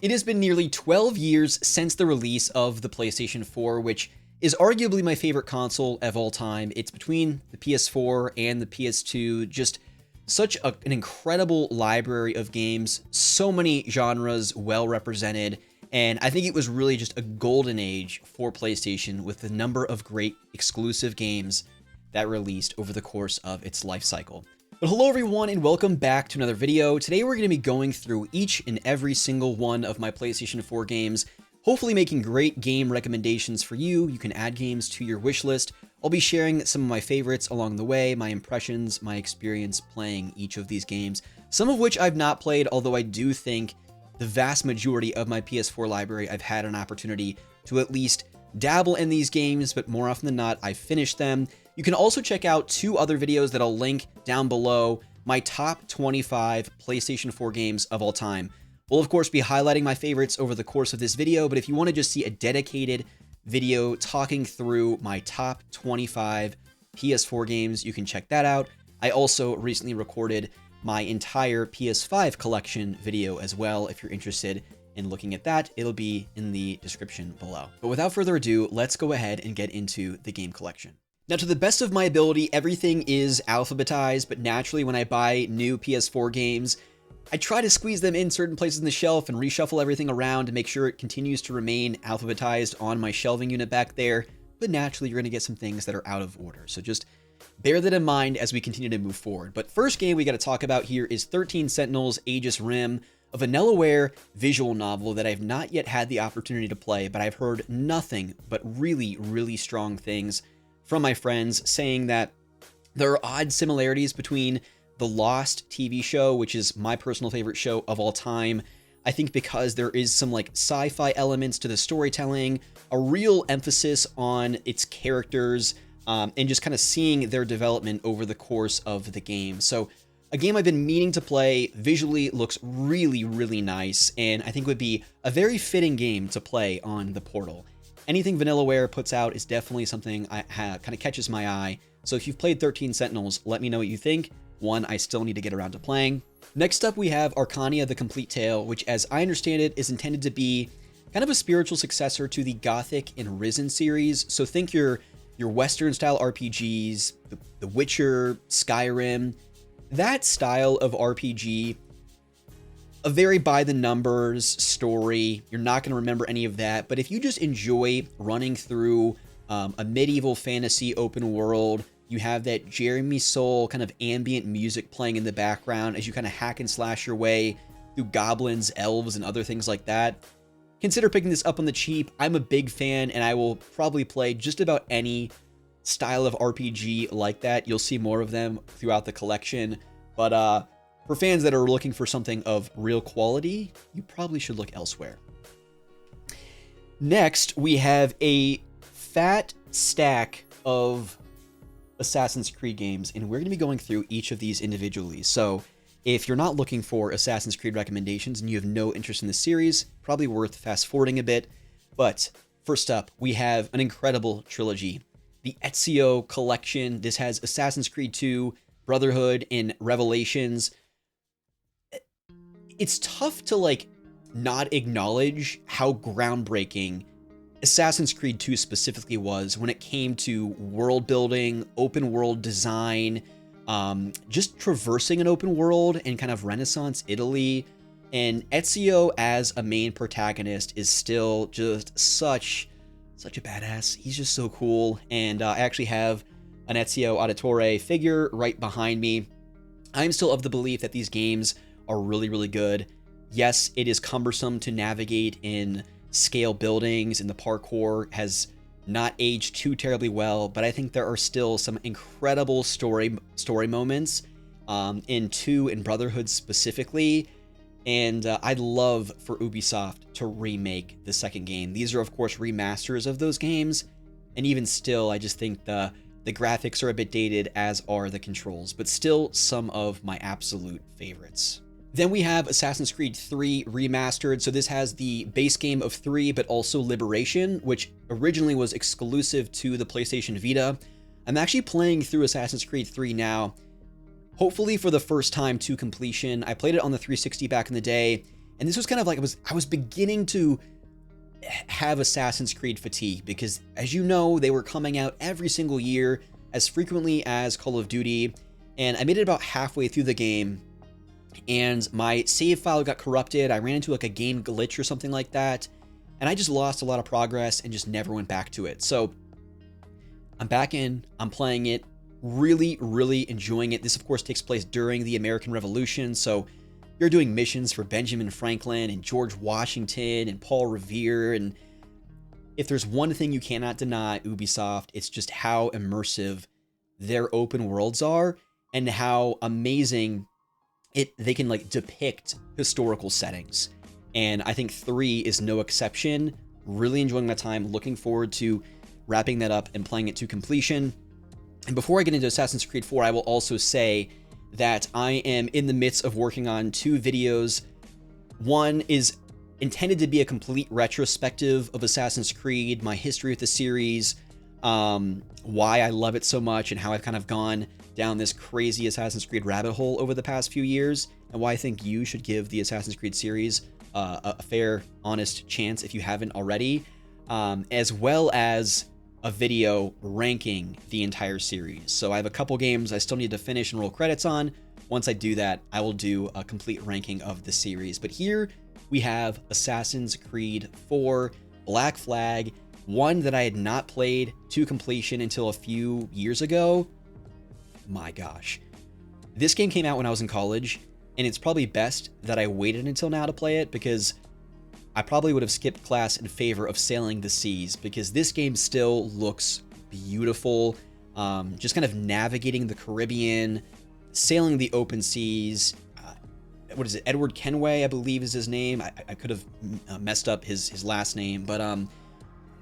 It has been nearly 12 years since the release of the PlayStation 4, which is arguably my favorite console of all time. It's between the PS4 and the PS2, just such an incredible library of games, so many genres well represented, and I think it was really just a golden age for PlayStation with the number of great exclusive games that released over the course of its life cycle. But hello everyone and welcome back to another video. Today we're going to be going through each and every single one of my PlayStation 4 games, hopefully making great game recommendations for you. You can add games to your wish list. I'll be sharing some of my favorites along the way, my impressions, my experience playing each of these games, some of which I've not played, although I do think the vast majority of my PS4 library I've had an opportunity to at least dabble in these games, but more often than not, I've finished them. You can also check out two other videos that I'll link down below, my top 25 PlayStation 4 games of all time. We'll of course be highlighting my favorites over the course of this video, but if you want to just see a dedicated video talking through my top 25 PS4 games, you can check that out. I also recently recorded my entire PS5 collection video as well. If you're interested in looking at that, it'll be in the description below. But without further ado, let's go ahead and get into the game collection. Now, to the best of my ability, everything is alphabetized, but naturally when I buy new PS4 games, I try to squeeze them in certain places in the shelf and reshuffle everything around to make sure it continues to remain alphabetized on my shelving unit back there, but naturally you're going to get some things that are out of order, so just bear that in mind as we continue to move forward. But first game we got to talk about here is 13 Sentinels Aegis Rim, a Vanillaware visual novel that I've not yet had the opportunity to play, but I've heard nothing but really strong things from my friends saying that there are odd similarities between the Lost TV show, which is my personal favorite show of all time. I think because there is some like sci-fi elements to the storytelling, a real emphasis on its characters, and just kind of seeing their development over the course of the game. So a game I've been meaning to play, visually looks really nice, and I think would be a very fitting game to play on the Portal. Anything Vanillaware puts out is definitely something kind of catches my eye. So if you've played 13 Sentinels, let me know what you think. One I still need to get around to playing. Next up, we have Arcania: The Complete Tale, which as I understand it is intended to be kind of a spiritual successor to the Gothic and Risen series. So think your Western style RPGs, The Witcher, Skyrim, that style of RPG, a very by the numbers story. You're not going to remember any of that, but if you just enjoy running through a medieval fantasy open world, you have that Jeremy Soule kind of ambient music playing in the background as you kind of hack and slash your way through goblins, elves, and other things like that. Consider picking this up on the cheap. I'm a big fan, and I will probably play just about any style of RPG like that. You'll see more of them throughout the collection, but for fans that are looking for something of real quality, you probably should look elsewhere. Next, we have a fat stack of Assassin's Creed games, and we're going to be going through each of these individually. So if you're not looking for Assassin's Creed recommendations and you have no interest in the series, probably worth fast forwarding a bit. But first up, we have an incredible trilogy, the Ezio collection. This has Assassin's Creed 2, Brotherhood, and Revelations. It's tough to like not acknowledge how groundbreaking Assassin's Creed 2 specifically was when it came to world building, open world design, just traversing an open world in kind of Renaissance Italy. And Ezio as a main protagonist is still just such a badass. He's just so cool. And I actually have an Ezio Auditore figure right behind me. I'm still of the belief that these games are really good. Yes, it is cumbersome to navigate in scale buildings, and the parkour has not aged too terribly well, but I think there are still some incredible story moments in 2 and Brotherhood specifically, and I'd love for Ubisoft to remake the second game. These are of course remasters of those games, and even still I just think the graphics are a bit dated, as are the controls, but still some of my absolute favorites. Then we have Assassin's Creed 3 Remastered. So this has the base game of 3, but also Liberation, which originally was exclusive to the PlayStation Vita. I'm actually playing through Assassin's Creed 3 now, hopefully for the first time to completion. I played it on the 360 back in the day, And this was kind of like, I was beginning to have Assassin's Creed fatigue, because as you know, they were coming out every single year as frequently as Call of Duty, and I made it about halfway through the game, and my save file got corrupted. I ran into like a game glitch or something like that, and I just lost a lot of progress and just never went back to it. So I'm back in, I'm playing it, really, really enjoying it. This, of course, takes place during the American Revolution, so you're doing missions for Benjamin Franklin and George Washington and Paul Revere, and if there's one thing you cannot deny, Ubisoft, it's just how immersive their open worlds are and how amazing they can like depict historical settings. And I think 3 is no exception. Really enjoying my time, looking forward to wrapping that up and playing it to completion. And before I get into Assassin's Creed 4, I will also say that I am in the midst of working on 2 videos. One is intended to be a complete retrospective of Assassin's Creed, my history with the series, why I love it so much, and how I've kind of gone down this crazy Assassin's Creed rabbit hole over the past few years, and why I think you should give the Assassin's Creed series a fair, honest chance if you haven't already, as well as a video ranking the entire series. So I have a couple games I still need to finish and roll credits on. Once I do that, I will do a complete ranking of the series. But here we have Assassin's Creed 4 Black Flag, one that I had not played to completion until a few years ago. My gosh. This game came out when I was in college, and it's probably best that I waited until now to play it, because I probably would have skipped class in favor of Sailing the Seas, because this game still looks beautiful. Just kind of navigating the Caribbean, sailing the open seas. What is it? Edward Kenway, I believe, is his name. I could have messed up his last name, but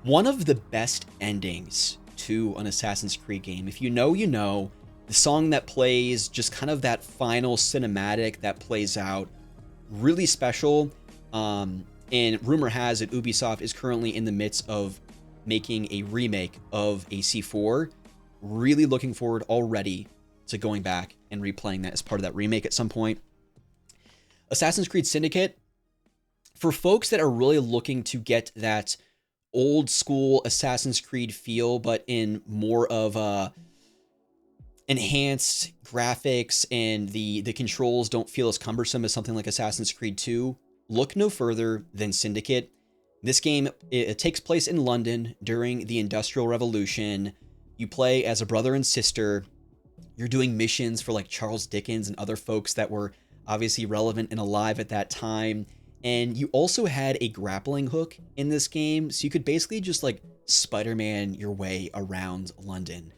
one of the best endings to an Assassin's Creed game. If you know, you know. The song that plays, just kind of that final cinematic that plays out, really special. And rumor has it Ubisoft is currently in the midst of making a remake of AC4. Really looking forward already to going back and replaying that as part of that remake at some point. Assassin's Creed Syndicate, for folks that are really looking to get that old school Assassin's Creed feel, but in more of a enhanced graphics, and the controls don't feel as cumbersome as something like Assassin's Creed 2, look no further than Syndicate. This game, it takes place in London during the Industrial Revolution. You play as a brother and sister. You're doing missions for like Charles Dickens and other folks that were obviously relevant and alive at that time. And you also had a grappling hook in this game, so you could basically just like Spider-Man your way around London.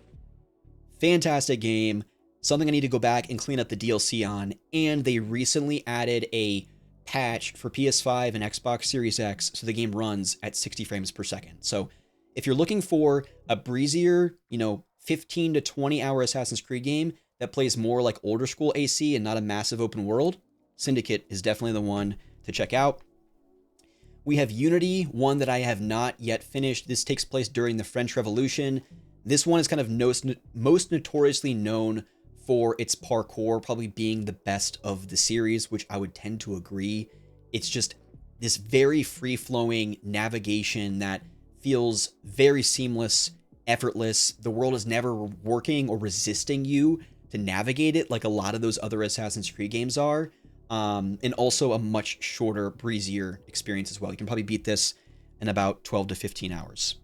Fantastic game. Something I need to go back and clean up the DLC on. And they recently added a patch for PS5 and Xbox Series X, so the game runs at 60 frames per second. So if you're looking for a breezier, 15 to 20 hour Assassin's Creed game that plays more like older school AC and not a massive open world, Syndicate is definitely the one to check out. We have Unity, one that I have not yet finished. This takes place during the French Revolution. This one is kind of most notoriously known for its parkour, probably being the best of the series, which I would tend to agree. It's just this very free-flowing navigation that feels very seamless, effortless. The world is never working or resisting you to navigate it like a lot of those other Assassin's Creed games are. And also a much shorter, breezier experience as well. You can probably beat this in about 12 to 15 hours.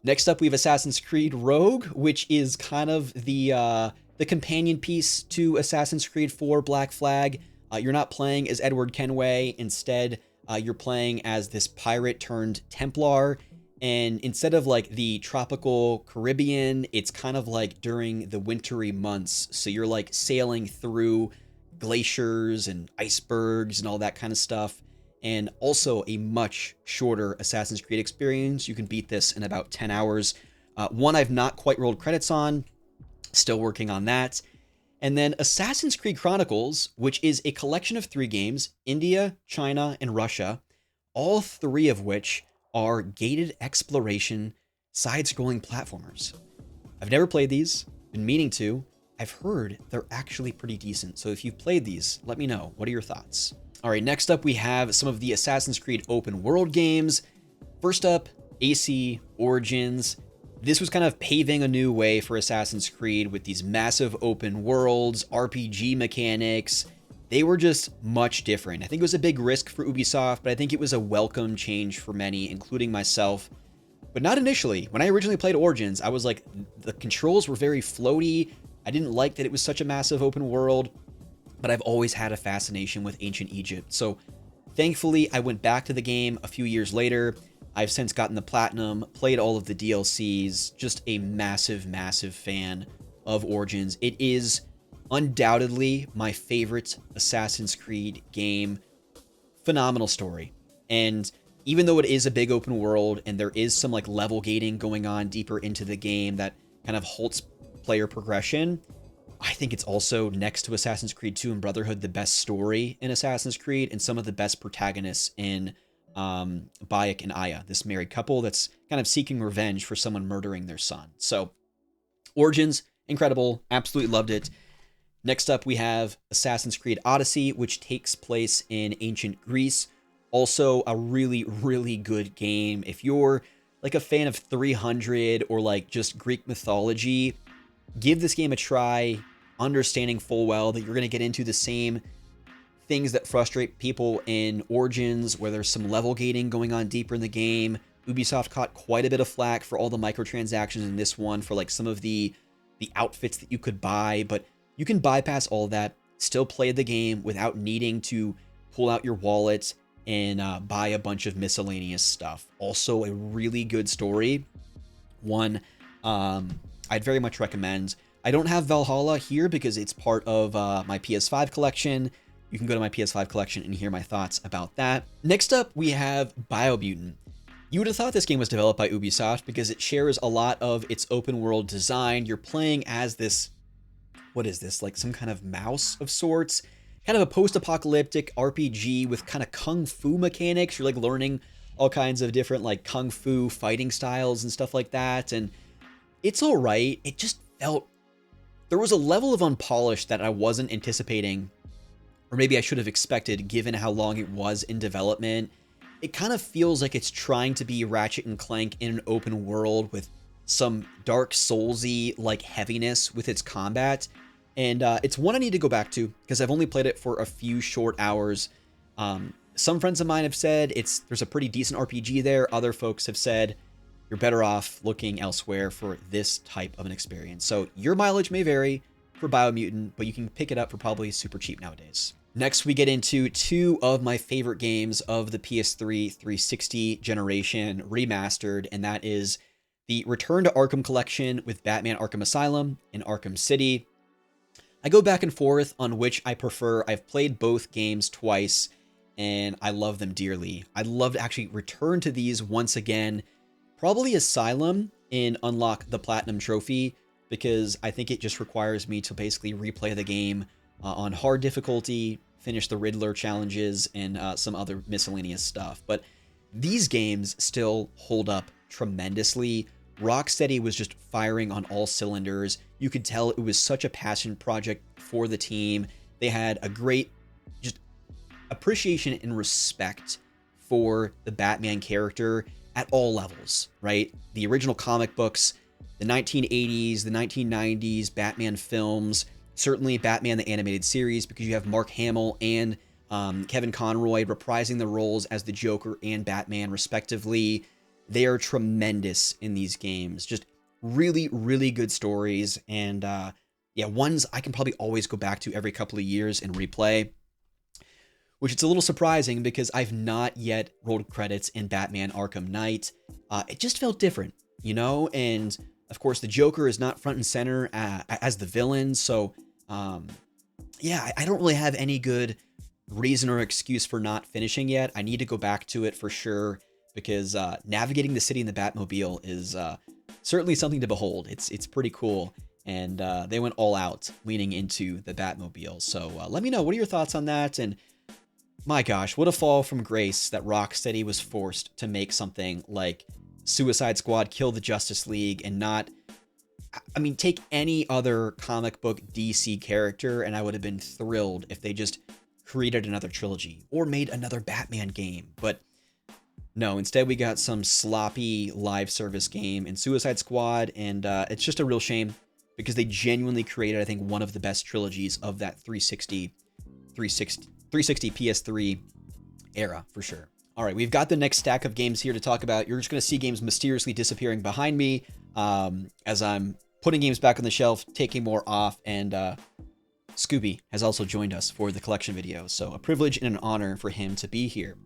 Next up, we have Assassin's Creed Rogue, which is kind of the companion piece to Assassin's Creed 4 Black Flag. You're not playing as Edward Kenway. Instead, you're playing as this pirate turned Templar. And instead of like the tropical Caribbean, it's kind of like during the wintry months. So you're like sailing through glaciers and icebergs and all that kind of stuff. And also a much shorter Assassin's Creed experience. You can beat this in about 10 hours. One I've not quite rolled credits on. Still working on that. And then Assassin's Creed Chronicles, which is a collection of 3 games, India, China, and Russia, all 3 of which are gated exploration, side-scrolling platformers. I've never played these, been meaning to. I've heard they're actually pretty decent. So if you've played these, let me know. What are your thoughts? All right, next up we have some of the Assassin's Creed open world games. First up, AC Origins. This was kind of paving a new way for Assassin's Creed with these massive open worlds, RPG mechanics. They were just much different. I think it was a big risk for Ubisoft, but I think it was a welcome change for many, including myself. But not initially. When I originally played Origins, I was like, the controls were very floaty. I didn't like that it was such a massive open world, but I've always had a fascination with ancient Egypt. So thankfully, I went back to the game a few years later. I've since gotten the platinum, played all of the DLCs, just a massive, massive fan of Origins. It is undoubtedly my favorite Assassin's Creed game. Phenomenal story. And even though it is a big open world and there is some like level gating going on deeper into the game that kind of halts player progression, I think it's also, next to Assassin's Creed 2 and Brotherhood, the best story in Assassin's Creed and some of the best protagonists in Bayek and Aya, this married couple that's kind of seeking revenge for someone murdering their son. So Origins, incredible, absolutely loved it. Next up, we have Assassin's Creed Odyssey, which takes place in ancient Greece. Also a really, really good game. If you're like a fan of 300 or like just Greek mythology, give this game a try, understanding full well that you're going to get into the same things that frustrate people in Origins, where there's some level gating going on deeper in the game. Ubisoft caught quite a bit of flack for all the microtransactions in this one, for like some of the outfits that you could buy, but you can bypass all that, still play the game without needing to pull out your wallet and buy a bunch of miscellaneous stuff. Also a really good story. One I'd very much recommend. I don't have Valhalla here because it's part of my PS5 collection. You can go to my PS5 collection and hear my thoughts about that. Next up, we have Biomutant. You would have thought this game was developed by Ubisoft because it shares a lot of its open world design. You're playing as this, what is this, like some kind of mouse of sorts? Kind of a post-apocalyptic RPG with kind of kung fu mechanics. You're like learning all kinds of different like kung fu fighting styles and stuff like that. And it's all right. It just felt, there was a level of unpolished that I wasn't anticipating, or maybe I should have expected given how long it was in development. It kind of feels like it's trying to be Ratchet and Clank in an open world with some Dark Soulsy like heaviness with its combat. And it's one I need to go back to because I've only played it for a few short hours. Some friends of mine have said there's a pretty decent RPG there. Other folks have said you're better off looking elsewhere for this type of an experience. So your mileage may vary for Biomutant, but you can pick it up for probably super cheap nowadays. Next, we get into two of my favorite games of the PS3 360 generation remastered, and that is the Return to Arkham collection with Batman Arkham Asylum and Arkham City. I go back and forth on which I prefer. I've played both games twice, and I love them dearly. I'd love to actually return to these once again, probably Asylum, and unlock the Platinum Trophy, because I think it just requires me to basically replay the game on hard difficulty, finish the Riddler challenges, and some other miscellaneous stuff. But these games still hold up tremendously. Rocksteady was just firing on all cylinders. You could tell it was such a passion project for the team. They had a great just appreciation and respect for the Batman character at all levels, right? The original comic books, the 1980s, the 1990s, Batman films, certainly Batman the Animated Series, because you have Mark Hamill and Kevin Conroy reprising the roles as the Joker and Batman, respectively. They are tremendous in these games. Just really, really good stories. And yeah, ones I can probably always go back to every couple of years and replay, which it's a little surprising because I've not yet rolled credits in Batman Arkham Knight. It just felt different, you know? And of course, the Joker is not front and center as the villain. So yeah, I don't really have any good reason or excuse for not finishing yet. I need to go back to it for sure, because navigating the city in the Batmobile is certainly something to behold. It's pretty cool, and they went all out leaning into the Batmobile. So let me know, what are your thoughts on that? And my gosh, what a fall from grace that Rocksteady was forced to make something like Suicide Squad Kill the Justice League and not, I mean, take any other comic book DC character, and I would have been thrilled if they just created another trilogy or made another Batman game. But no, instead we got some sloppy live service game in Suicide Squad, and it's just a real shame because they genuinely created, I think, one of the best trilogies of that 360 PS3 era, for sure. All right, we've got the next stack of games here to talk about. You're just going to see games mysteriously disappearing behind me as I'm putting games back on the shelf, taking more off, and Scooby has also joined us for the collection video, so a privilege and an honor for him to be here.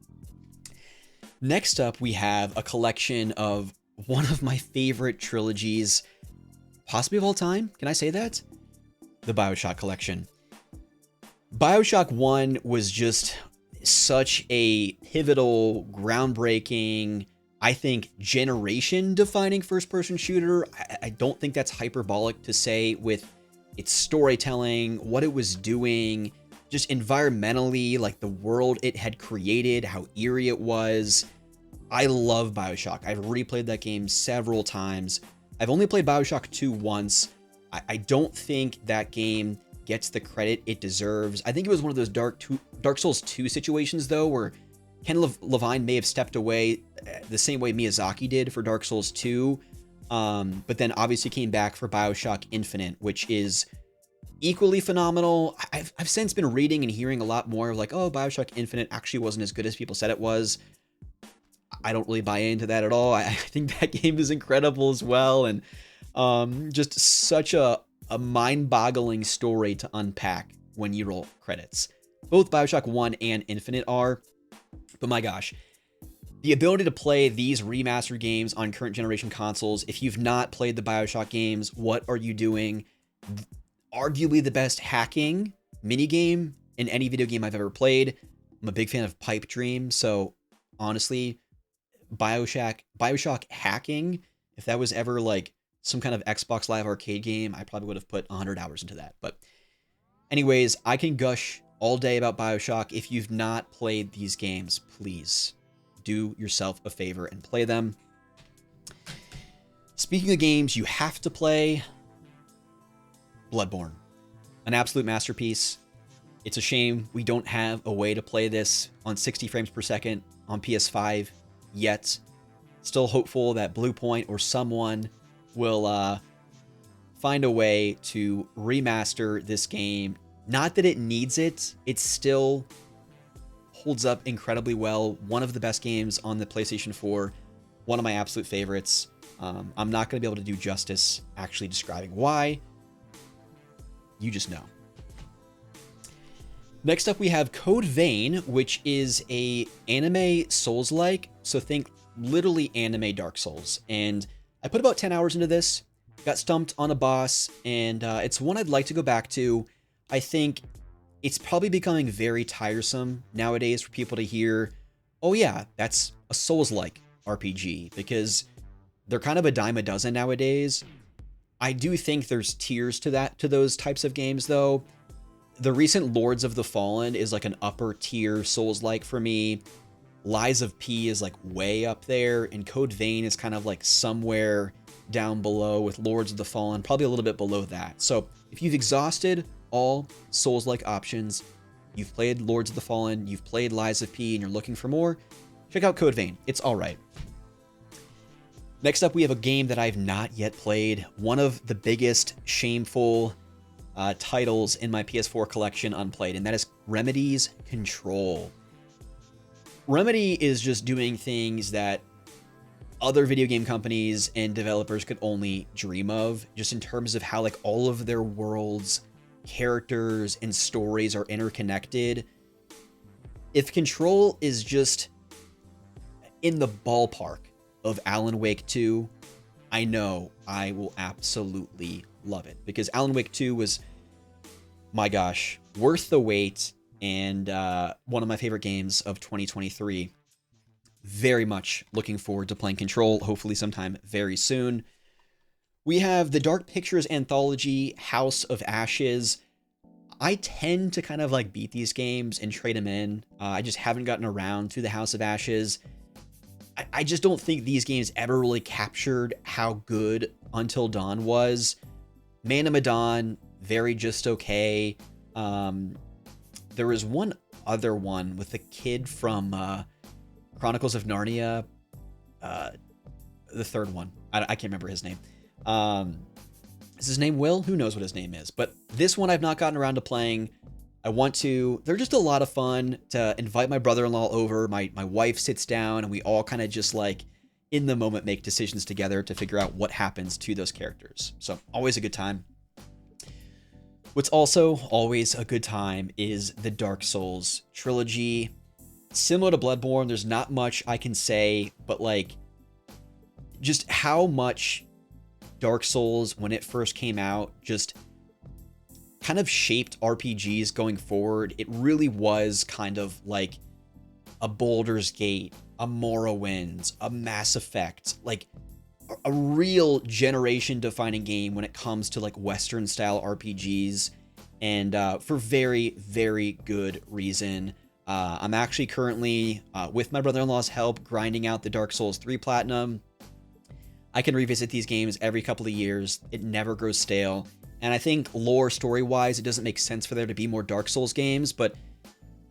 Next up, we have a collection of one of my favorite trilogies, possibly of all time. Can I say that? The BioShock collection. BioShock 1 was just such a pivotal, groundbreaking, I think, generation-defining first-person shooter. I don't think that's hyperbolic to say with its storytelling, what it was doing, just environmentally, like the world it had created, how eerie it was. I love BioShock. I've replayed that game several times. I've only played BioShock 2 once. I don't think that game gets the credit it deserves. I think it was one of those Dark Souls 2 situations, though, where Ken Levine may have stepped away the same way Miyazaki did for Dark Souls 2, but then obviously came back for BioShock Infinite, which is equally phenomenal. I've since been reading and hearing a lot more of like, oh, BioShock Infinite actually wasn't as good as people said it was. I don't really buy into that at all. I think that game is incredible as well, and just such a mind-boggling story to unpack when you roll credits. Both BioShock 1 and Infinite are, but my gosh, the ability to play these remastered games on current generation consoles, if you've not played the BioShock games, what are you doing? Arguably the best hacking minigame in any video game I've ever played. I'm a big fan of Pipe Dream, so honestly, BioShock hacking, if that was ever like some kind of Xbox Live Arcade game, I probably would have put 100 hours into that. But anyways, I can gush all day about BioShock. If you've not played these games, please do yourself a favor and play them. Speaking of games you have to play, Bloodborne, an absolute masterpiece. It's a shame we don't have a way to play this on 60 frames per second on PS5 yet. Still hopeful that Bluepoint or someone will find a way to remaster this game. Not that it needs it, it still holds up incredibly well. One of the best games on the PlayStation 4, one of my absolute favorites. I'm not going to be able to do justice actually describing why. You just know. Next up, we have Code Vein, which is a anime Souls-like. So think literally anime Dark Souls. And I put about 10 hours into this, got stumped on a boss, and it's one I'd like to go back to. I think it's probably becoming very tiresome nowadays for people to hear, oh yeah, that's a Souls-like RPG, because they're kind of a dime a dozen nowadays. I do think there's tiers to those types of games, though. The recent Lords of the Fallen is like an upper tier Souls-like for me. Lies of P is like way up there, and Code Vein is kind of like somewhere down below, with Lords of the Fallen probably a little bit below that. So if you've exhausted all Souls-like options, you've played Lords of the Fallen, you've played Lies of P, and you're looking for more, check out Code Vein. It's all right. Next up, we have a game that I've not yet played. One of the biggest shameful titles in my PS4 collection unplayed, and that is Remedy's Control. Remedy is just doing things that other video game companies and developers could only dream of, just in terms of how like all of their worlds, characters, and stories are interconnected. If Control is just in the ballpark of Alan Wake 2, I know I will absolutely love it, because Alan Wake 2 was, my gosh, worth the wait, and one of my favorite games of 2023. Very much looking forward to playing Control, hopefully sometime very soon. We have the Dark Pictures anthology, House of Ashes. I tend to kind of like beat these games and trade them in. I just haven't gotten around to the House of Ashes. I just don't think these games ever really captured how good Until Dawn was. Man of Medan, very just okay. There was one other one with the kid from Chronicles of Narnia, the third one. I can't remember his name. Is his name Will? Who knows what his name is? But this one I've not gotten around to playing. I want to. They're just a lot of fun to invite my brother-in-law over. My wife sits down and we all kind of just like in the moment make decisions together to figure out what happens to those characters. So always a good time. What's also always a good time is the Dark Souls trilogy. Similar to Bloodborne, there's not much I can say, but like just how much Dark Souls, when it first came out, just kind of shaped RPGs going forward. It really was kind of like a Baldur's Gate, a Morrowind, a Mass Effect, like a real generation-defining game when it comes to like Western-style RPGs, and for very, very good reason. I'm actually currently, with my brother-in-law's help, grinding out the Dark Souls 3 Platinum. I can revisit these games every couple of years. It never grows stale. And I think lore story-wise, it doesn't make sense for there to be more Dark Souls games, but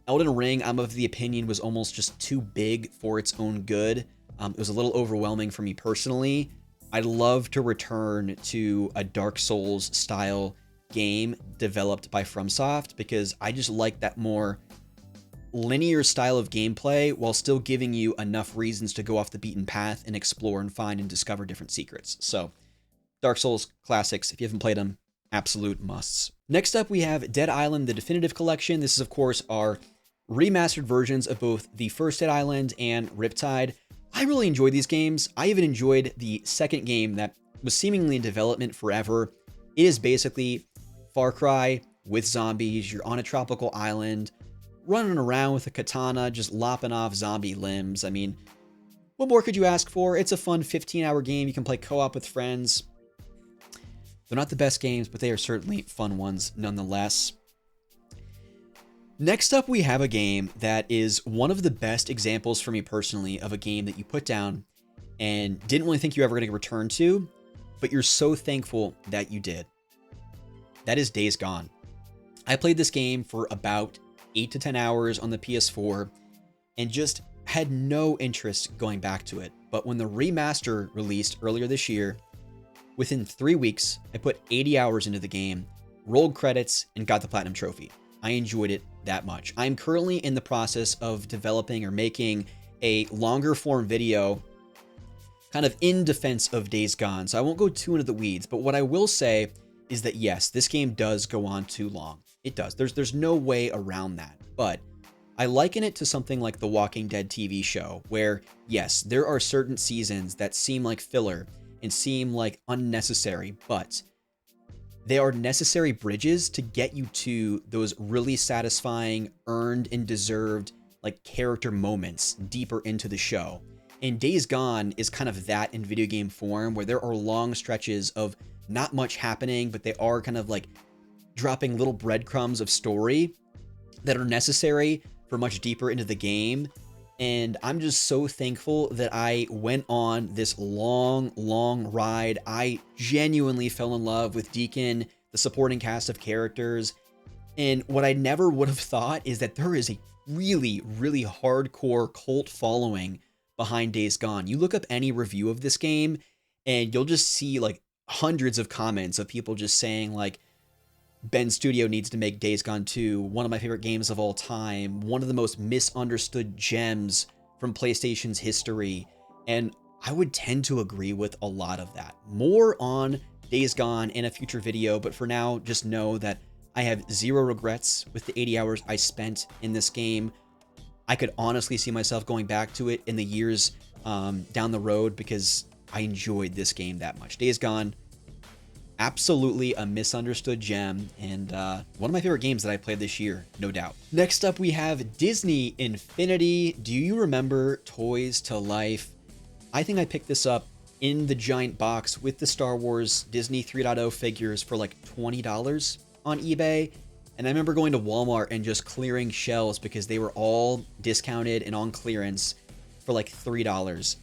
Elden Ring, I'm of the opinion, was almost just too big for its own good. It was a little overwhelming for me personally. I'd love to return to a Dark Souls style game developed by FromSoft, because I just like that more linear style of gameplay while still giving you enough reasons to go off the beaten path and explore and find and discover different secrets. So Dark Souls classics, if you haven't played them, absolute musts. Next up, we have Dead Island, the Definitive Collection. This is, of course, our remastered versions of both the first Dead Island and Riptide. I really enjoyed these games. I even enjoyed the second game that was seemingly in development forever. It is basically Far Cry with zombies. You're on a tropical island, running around with a katana, just lopping off zombie limbs. I mean, what more could you ask for? It's a fun 15-hour game. You can play co-op with friends. They're not the best games, but they are certainly fun ones nonetheless. Next up, we have a game that is one of the best examples for me personally of a game that you put down and didn't really think you were ever going to return to, but you're so thankful that you did. That is Days Gone. I played this game for about 8 to 10 hours on the PS4 and just had no interest going back to it. But when the remaster released earlier this year, within 3 weeks, I put 80 hours into the game, rolled credits, and got the Platinum Trophy. I enjoyed it that much. I'm currently in the process of developing or making a longer form video kind of in defense of Days Gone, so I won't go too into the weeds, but what I will say is that yes, this game does go on too long. It does. There's no way around that, but I liken it to something like the Walking Dead TV show, where yes, there are certain seasons that seem like filler and seem like unnecessary, but they are necessary bridges to get you to those really satisfying, earned and deserved like character moments deeper into the show. And Days Gone is kind of that in video game form, where there are long stretches of not much happening, but they are kind of like dropping little breadcrumbs of story that are necessary for much deeper into the game. And I'm just so thankful that I went on this long, long ride. I genuinely fell in love with Deacon, the supporting cast of characters. And what I never would have thought is that there is a really, really hardcore cult following behind Days Gone. You look up any review of this game and you'll just see like hundreds of comments of people just saying like, Ben Studio needs to make Days Gone 2, one of my favorite games of all time, one of the most misunderstood gems from PlayStation's history. And I would tend to agree with a lot of that. More on Days Gone in a future video, but for now, just know that I have zero regrets with the 80 hours I spent in this game. I could honestly see myself going back to it in the years down the road because I enjoyed this game that much. Days Gone, absolutely a misunderstood gem, and one of my favorite games that I played this year, no doubt. Next up, we have Disney Infinity. Do you remember Toys to Life? I think I picked this up in the giant box with the Star Wars Disney 3.0 figures for like $20 on eBay. And I remember going to Walmart and just clearing shelves because they were all discounted and on clearance for like $3.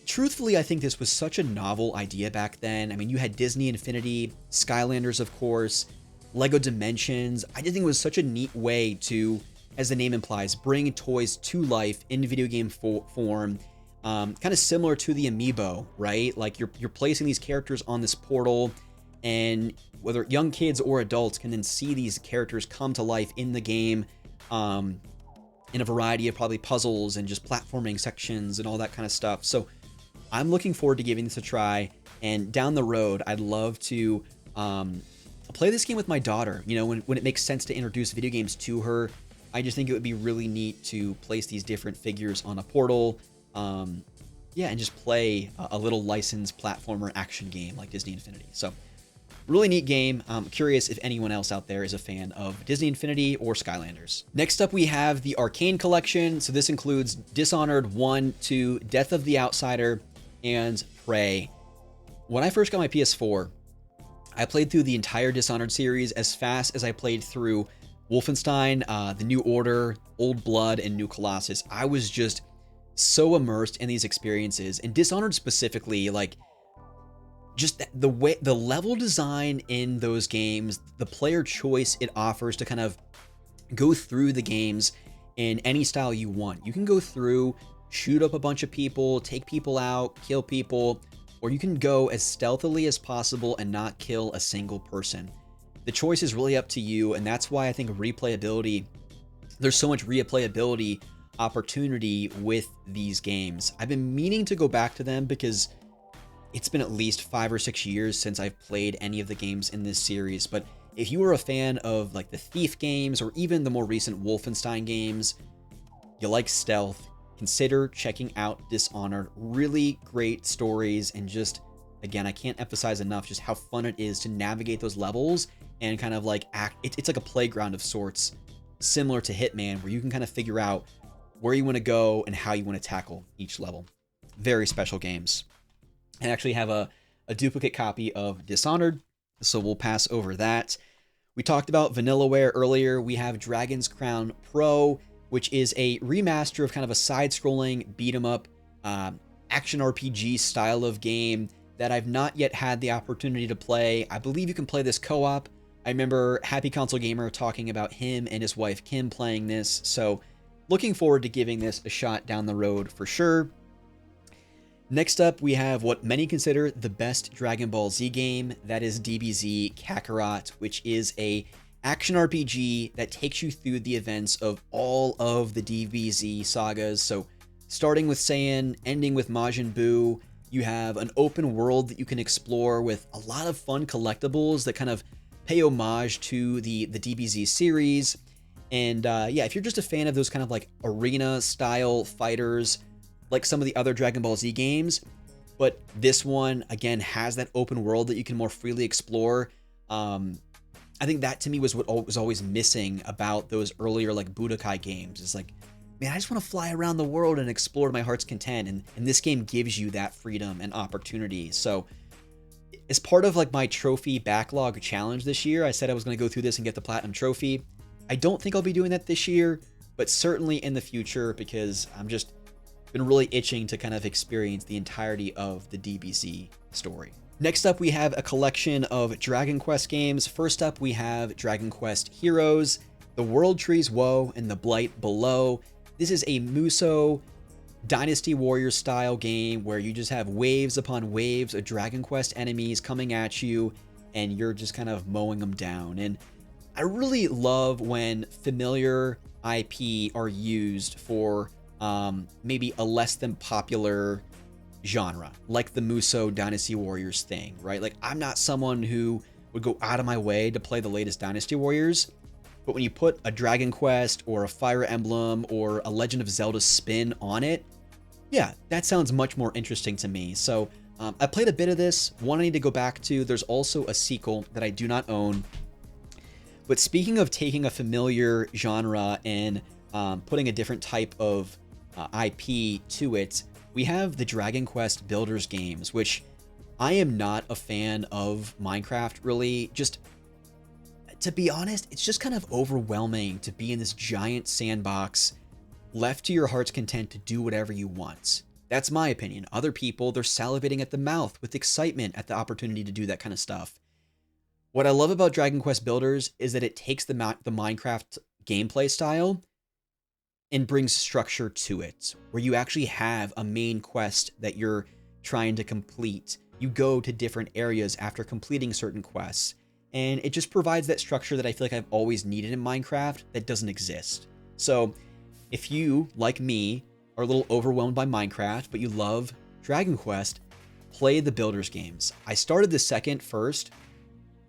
Truthfully, I think this was such a novel idea back then. I mean, you had Disney Infinity, Skylanders, of course, Lego Dimensions. I just think it was such a neat way to as the name implies, bring toys to life in video game form, kind of similar to the amiibo, right? Like you're placing these characters on this portal, and whether young kids or adults can then see these characters come to life in the game, in a variety of probably puzzles and just platforming sections and all that kind of stuff. So I'm looking forward to giving this a try, and down the road, I'd love to play this game with my daughter. You know, when it makes sense to introduce video games to her, I just think it would be really neat to place these different figures on a portal, yeah, and just play a little licensed platformer action game like Disney Infinity. So really neat game. I'm curious if anyone else out there is a fan of Disney Infinity or Skylanders. Next up, we have the Arcane Collection. So this includes Dishonored 1, 2, Death of the Outsider, and Prey. When I first got my PS4, I played through the entire Dishonored series as fast as I played through Wolfenstein, The New Order, Old Blood, and New Colossus. I was just so immersed in these experiences. And Dishonored specifically, like, just the way, the level design in those games, the player choice it offers to kind of go through the games in any style you want. You can go through, shoot up a bunch of people, take people out, kill people, or you can go as stealthily as possible and not kill a single person. The choice is really up to you, and that's why I think replayability, there's so much replayability opportunity with these games. I've been meaning to go back to them because it's been at least 5 or 6 years since I've played any of the games in this series, but if you are a fan of like the Thief games or even the more recent Wolfenstein games, you like stealth, consider checking out Dishonored. Really great stories, and just, again, I can't emphasize enough just how fun it is to navigate those levels and kind of like it's like a playground of sorts, similar to Hitman, where you can kind of figure out where you want to go and how you want to tackle each level. Very special games. I actually have a duplicate copy of Dishonored, so we'll pass over that. We talked about Vanillaware earlier. We have Dragon's Crown Pro, which is a remaster of kind of a side-scrolling beat-em-up action RPG style of game that I've not yet had the opportunity to play. I believe you can play this co-op. I remember Happy Console Gamer talking about him and his wife Kim playing this, so looking forward to giving this a shot down the road for sure. Next up, we have what many consider the best Dragon Ball Z game, that is DBZ Kakarot, which is a action RPG that takes you through the events of all of the DBZ sagas. So starting with Saiyan, ending with Majin Buu, you have an open world that you can explore with a lot of fun collectibles that kind of pay homage to the DBZ series. And yeah, if you're just a fan of those kind of like arena style fighters, like some of the other Dragon Ball Z games, but this one, again, has that open world that you can more freely explore. I think that to me was what was always missing about those earlier like Budokai games. It's like, man, I just want to fly around the world and explore to my heart's content, and this game gives you that freedom and opportunity. So as part of like my trophy backlog challenge this year, I said I was going to go through this and get the Platinum Trophy. I don't think I'll be doing that this year, but certainly in the future, because I'm just been really itching to kind of experience the entirety of the DBZ story. Next up, we have a collection of Dragon Quest games. First up, we have Dragon Quest Heroes, The World Trees Woe, and The Blight Below. This is a Musou Dynasty Warriors style game where you just have waves upon waves of Dragon Quest enemies coming at you, and you're just kind of mowing them down. And I really love when familiar IP are used for maybe a less than popular genre, like the Musou Dynasty Warriors thing, right? Like, I'm not someone who would go out of my way to play the latest Dynasty Warriors, but when you put a Dragon Quest or a Fire Emblem or a Legend of Zelda spin on it, yeah, that sounds much more interesting to me. So I played a bit of this, one I need to go back to. There's also a sequel that I do not own. But speaking of taking a familiar genre and putting a different type of IP to it, we have the Dragon Quest Builders games, which I am not a fan of Minecraft, really. Just, to be honest, it's just kind of overwhelming to be in this giant sandbox, left to your heart's content to do whatever you want. That's my opinion. Other people, they're salivating at the mouth with excitement at the opportunity to do that kind of stuff. What I love about Dragon Quest Builders is that it takes the Minecraft gameplay style and brings structure to it, where you actually have a main quest that you're trying to complete. You go to different areas after completing certain quests, and it just provides that structure that I feel like I've always needed in Minecraft that doesn't exist. So if you, like me, are a little overwhelmed by Minecraft, but you love Dragon Quest, play the Builders games. I started the second first.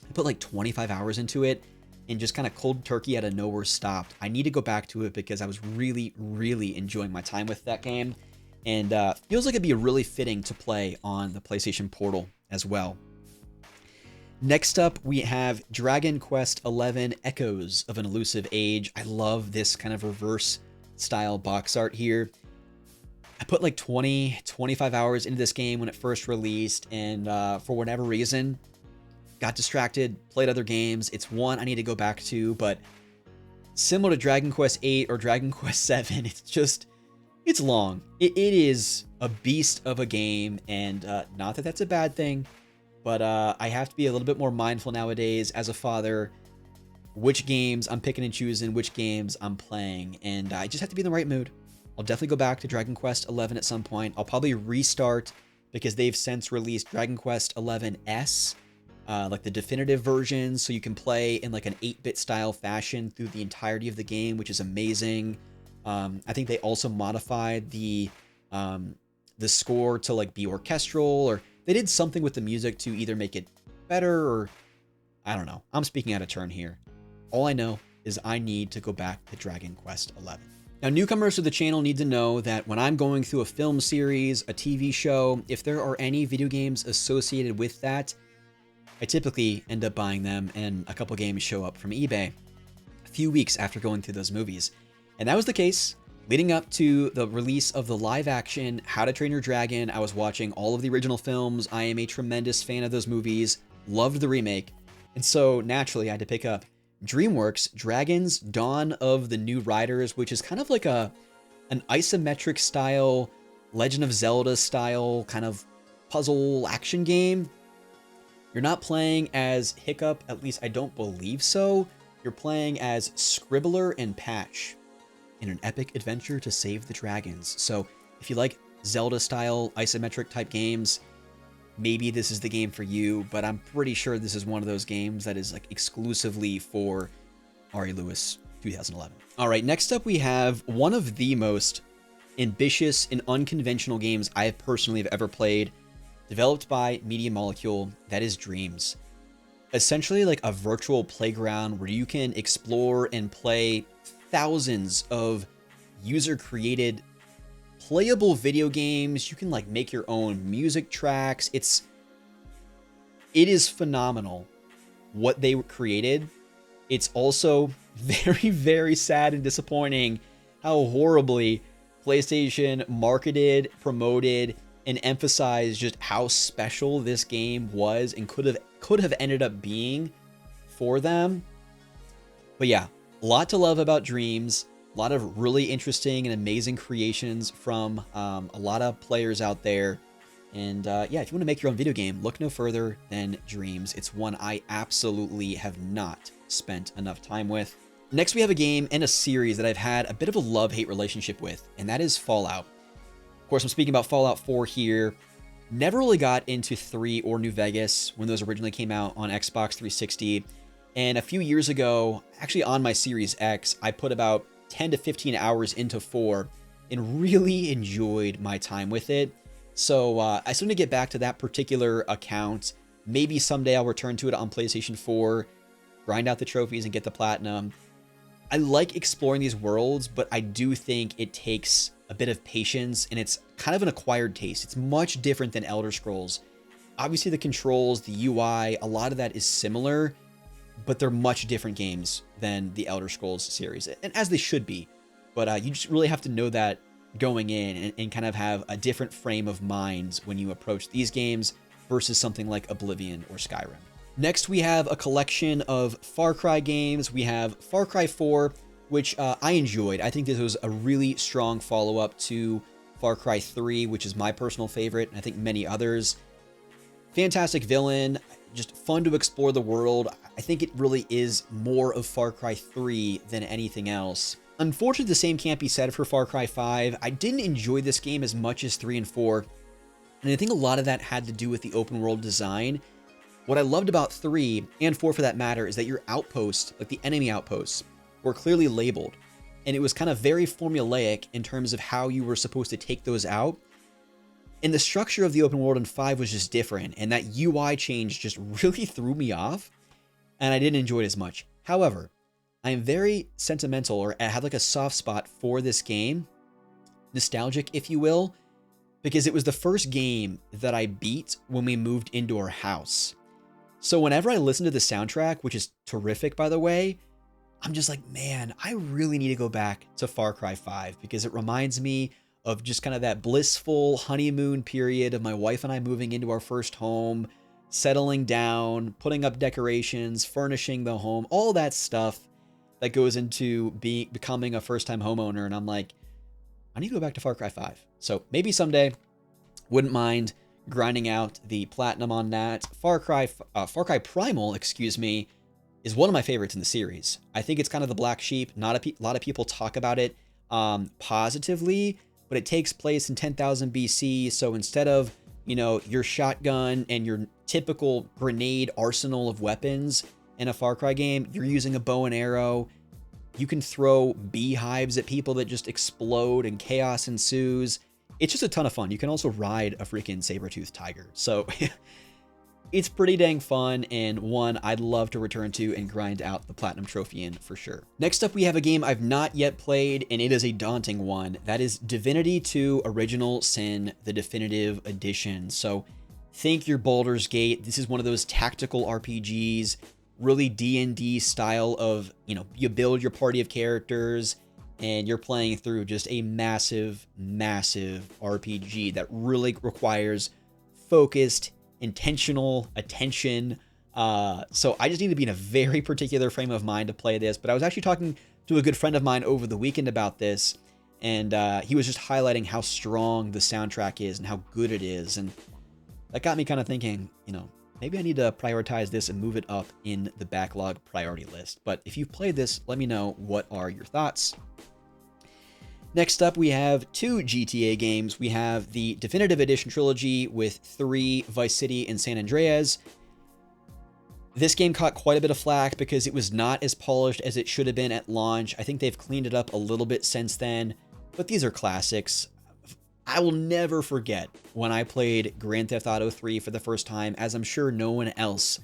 I put like 25 hours into it and just kind of cold turkey out of nowhere stopped. I need to go back to it because I was really, really enjoying my time with that game. And feels like it'd be really fitting to play on the PlayStation Portal as well. Next up, we have Dragon Quest XI Echoes of an Elusive Age. I love this kind of reverse style box art here. I put like 25 hours into this game when it first released, and for whatever reason, got distracted, played other games. It's one I need to go back to, but similar to Dragon Quest VIII or Dragon Quest VII, it's long. It is a beast of a game, and not that that's a bad thing, but I have to be a little bit more mindful nowadays as a father, which games I'm picking and choosing, which games I'm playing, and I just have to be in the right mood. I'll definitely go back to Dragon Quest XI at some point. I'll probably restart because they've since released Dragon Quest XI S, like the definitive version, so you can play in like an 8-bit style fashion through the entirety of the game, which is amazing. I think they also modified the score to like be orchestral, or they did something with the music to either make it better, or I don't know. I'm speaking out of turn here. All I know is I need to go back to Dragon Quest XI. Now, newcomers to the channel need to know that when I'm going through a film series, a TV show, if there are any video games associated with that, I typically end up buying them, and a couple games show up from eBay a few weeks after going through those movies. And that was the case leading up to the release of the live-action How to Train Your Dragon. I was watching all of the original films. I am a tremendous fan of those movies, loved the remake, and so naturally I had to pick up DreamWorks' Dragons Dawn of the New Riders, which is kind of like an isometric style, Legend of Zelda style kind of puzzle action game. You're not playing as Hiccup, at least I don't believe so. You're playing as Scribbler and Patch in an epic adventure to save the dragons. So if you like Zelda style isometric type games, maybe this is the game for you, but I'm pretty sure this is one of those games that is like exclusively for Ari Lewis 2011. All right, next up we have one of the most ambitious and unconventional games I personally have ever played, developed by Media Molecule, that is Dreams. Essentially like a virtual playground where you can explore and play thousands of user-created playable video games. You can like make your own music tracks. It is phenomenal what they created. It's also very, very sad and disappointing how horribly PlayStation marketed, promoted, and emphasized just how special this game was and could have ended up being for them. But yeah, a lot to love about Dreams. A lot of really interesting and amazing creations from a lot of players out there. And yeah, if you want to make your own video game, look no further than Dreams. It's one I absolutely have not spent enough time with. Next, we have a game and a series that I've had a bit of a love-hate relationship with, and that is Fallout. Of course, I'm speaking about Fallout 4 here. Never really got into 3 or New Vegas when those originally came out on Xbox 360. And a few years ago, actually on my Series X, I put about 10 to 15 hours into 4 and really enjoyed my time with it. So I still need to get back to that particular account. Maybe someday I'll return to it on PlayStation 4, grind out the trophies and get the platinum. I like exploring these worlds, but I do think it takes a bit of patience, and it's kind of an acquired taste. It's much different than Elder Scrolls. Obviously the controls, the UI, a lot of that is similar, but they're much different games than the Elder Scrolls series, and as they should be. But you just really have to know that going in and kind of have a different frame of mind when you approach these games versus something like Oblivion or Skyrim. Next, we have a collection of Far Cry games. We have Far Cry 4, which I enjoyed. I think this was a really strong follow-up to Far Cry 3, which is my personal favorite, and I think many others. Fantastic villain, just fun to explore the world. I think it really is more of Far Cry 3 than anything else. Unfortunately, the same can't be said for Far Cry 5. I didn't enjoy this game as much as 3 and 4, and I think a lot of that had to do with the open world design. What I loved about 3, and 4 for that matter, is that your outposts, like the enemy outposts, were clearly labeled, and it was kind of very formulaic in terms of how you were supposed to take those out. And the structure of the open world in 5 was just different, and that UI change just really threw me off, and I didn't enjoy it as much. However, I am very sentimental, or I have like a soft spot for this game, nostalgic if you will, because it was the first game that I beat when we moved into our house. So whenever I listen to the soundtrack, which is terrific by the way, I'm just like, man, I really need to go back to Far Cry 5 because it reminds me of just kind of that blissful honeymoon period of my wife and I moving into our first home, settling down, putting up decorations, furnishing the home, all that stuff that goes into becoming a first-time homeowner. And I'm like, I need to go back to Far Cry 5. So maybe someday, wouldn't mind grinding out the platinum on that. Far Cry Primal, excuse me, is one of my favorites in the series. I think it's kind of the black sheep. Not a lot of people talk about it positively, but it takes place in 10,000 BC. So instead of, you know, your shotgun and your typical grenade arsenal of weapons in a Far Cry game, you're using a bow and arrow. You can throw beehives at people that just explode and chaos ensues. It's just a ton of fun. You can also ride a freaking saber-toothed tiger. So it's pretty dang fun, and one I'd love to return to and grind out the platinum trophy in for sure. Next up, we have a game I've not yet played, and it is a daunting one. That is Divinity 2 Original Sin, the Definitive Edition. So think your Baldur's Gate. This is one of those tactical RPGs, really D&D style of, you know, you build your party of characters and you're playing through just a massive, massive RPG that really requires focused, intentional attention. So I just need to be in a very particular frame of mind to play this. But I was actually talking to a good friend of mine over the weekend about this, and he was just highlighting how strong the soundtrack is and how good it is. And that got me kind of thinking, you know, maybe I need to prioritize this and move it up in the backlog priority list. But if you've played this, let me know, what are your thoughts? Next up, we have 2 GTA games. We have the Definitive Edition trilogy with 3, Vice City and San Andreas. This game caught quite a bit of flack because it was not as polished as it should have been at launch. I think they've cleaned it up a little bit since then, but these are classics. I will never forget when I played Grand Theft Auto 3 for the first time, as I'm sure no one else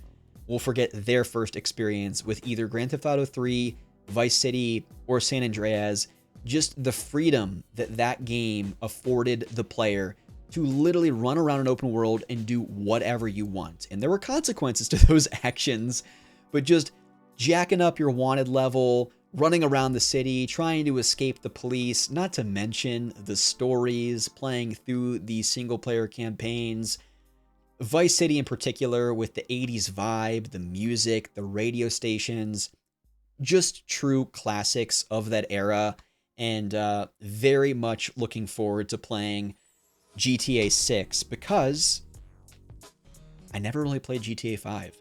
will forget their first experience with either Grand Theft Auto 3, Vice City, or San Andreas. Just the freedom that that game afforded the player to literally run around an open world and do whatever you want. And there were consequences to those actions, but just jacking up your wanted level, running around the city, trying to escape the police, not to mention the stories, playing through the single player campaigns. Vice City in particular, with the 80s vibe, the music, the radio stations, just true classics of that era. And very much looking forward to playing GTA 6 because I never really played GTA 5.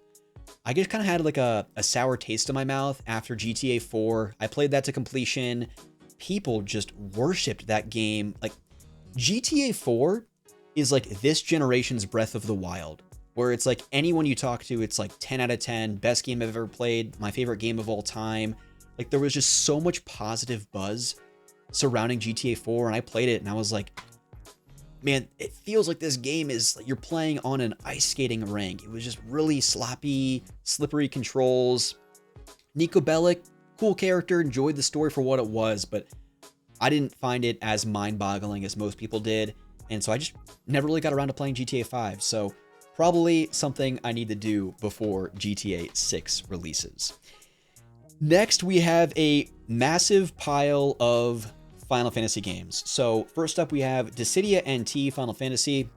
I just kind of had like a sour taste in my mouth after GTA 4. I played that to completion. People just worshipped that game. Like, GTA 4 is like this generation's Breath of the Wild, where it's like anyone you talk to, it's like 10 out of 10, best game I've ever played, my favorite game of all time. Like, there was just so much positive buzz surrounding GTA 4, and I played it and I was like, man, it feels like this game is like you're playing on an ice skating rink. It was just really sloppy, slippery controls. Nico Bellic, cool character, enjoyed the story for what it was, but I didn't find it as mind-boggling as most people did, and so I just never really got around to playing GTA 5, so probably something I need to do before GTA 6 releases. Next, we have a massive pile of Final Fantasy games. So first up, we have Dissidia NT Final Fantasy.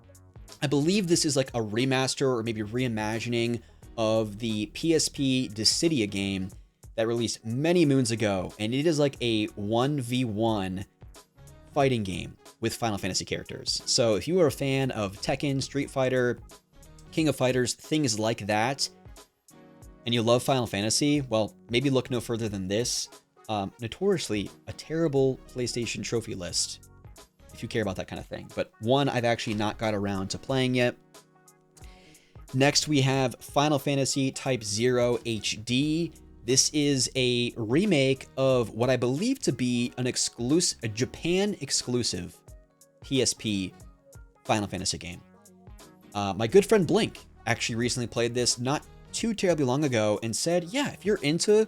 I believe this is like a remaster or maybe reimagining of the PSP Dissidia game that released many moons ago, and it is like a 1v1 fighting game with Final Fantasy characters. So if you are a fan of Tekken, Street Fighter, King of Fighters, things like that, and you love Final Fantasy, well, maybe look no further than this. Notoriously a terrible PlayStation trophy list, if you care about that kind of thing. But one I've actually not got around to playing yet. Next, we have Final Fantasy Type 0 HD. This is a remake of what I believe to be a Japan exclusive PSP Final Fantasy game. My good friend Blink actually recently played this not too terribly long ago and said, yeah, if you're into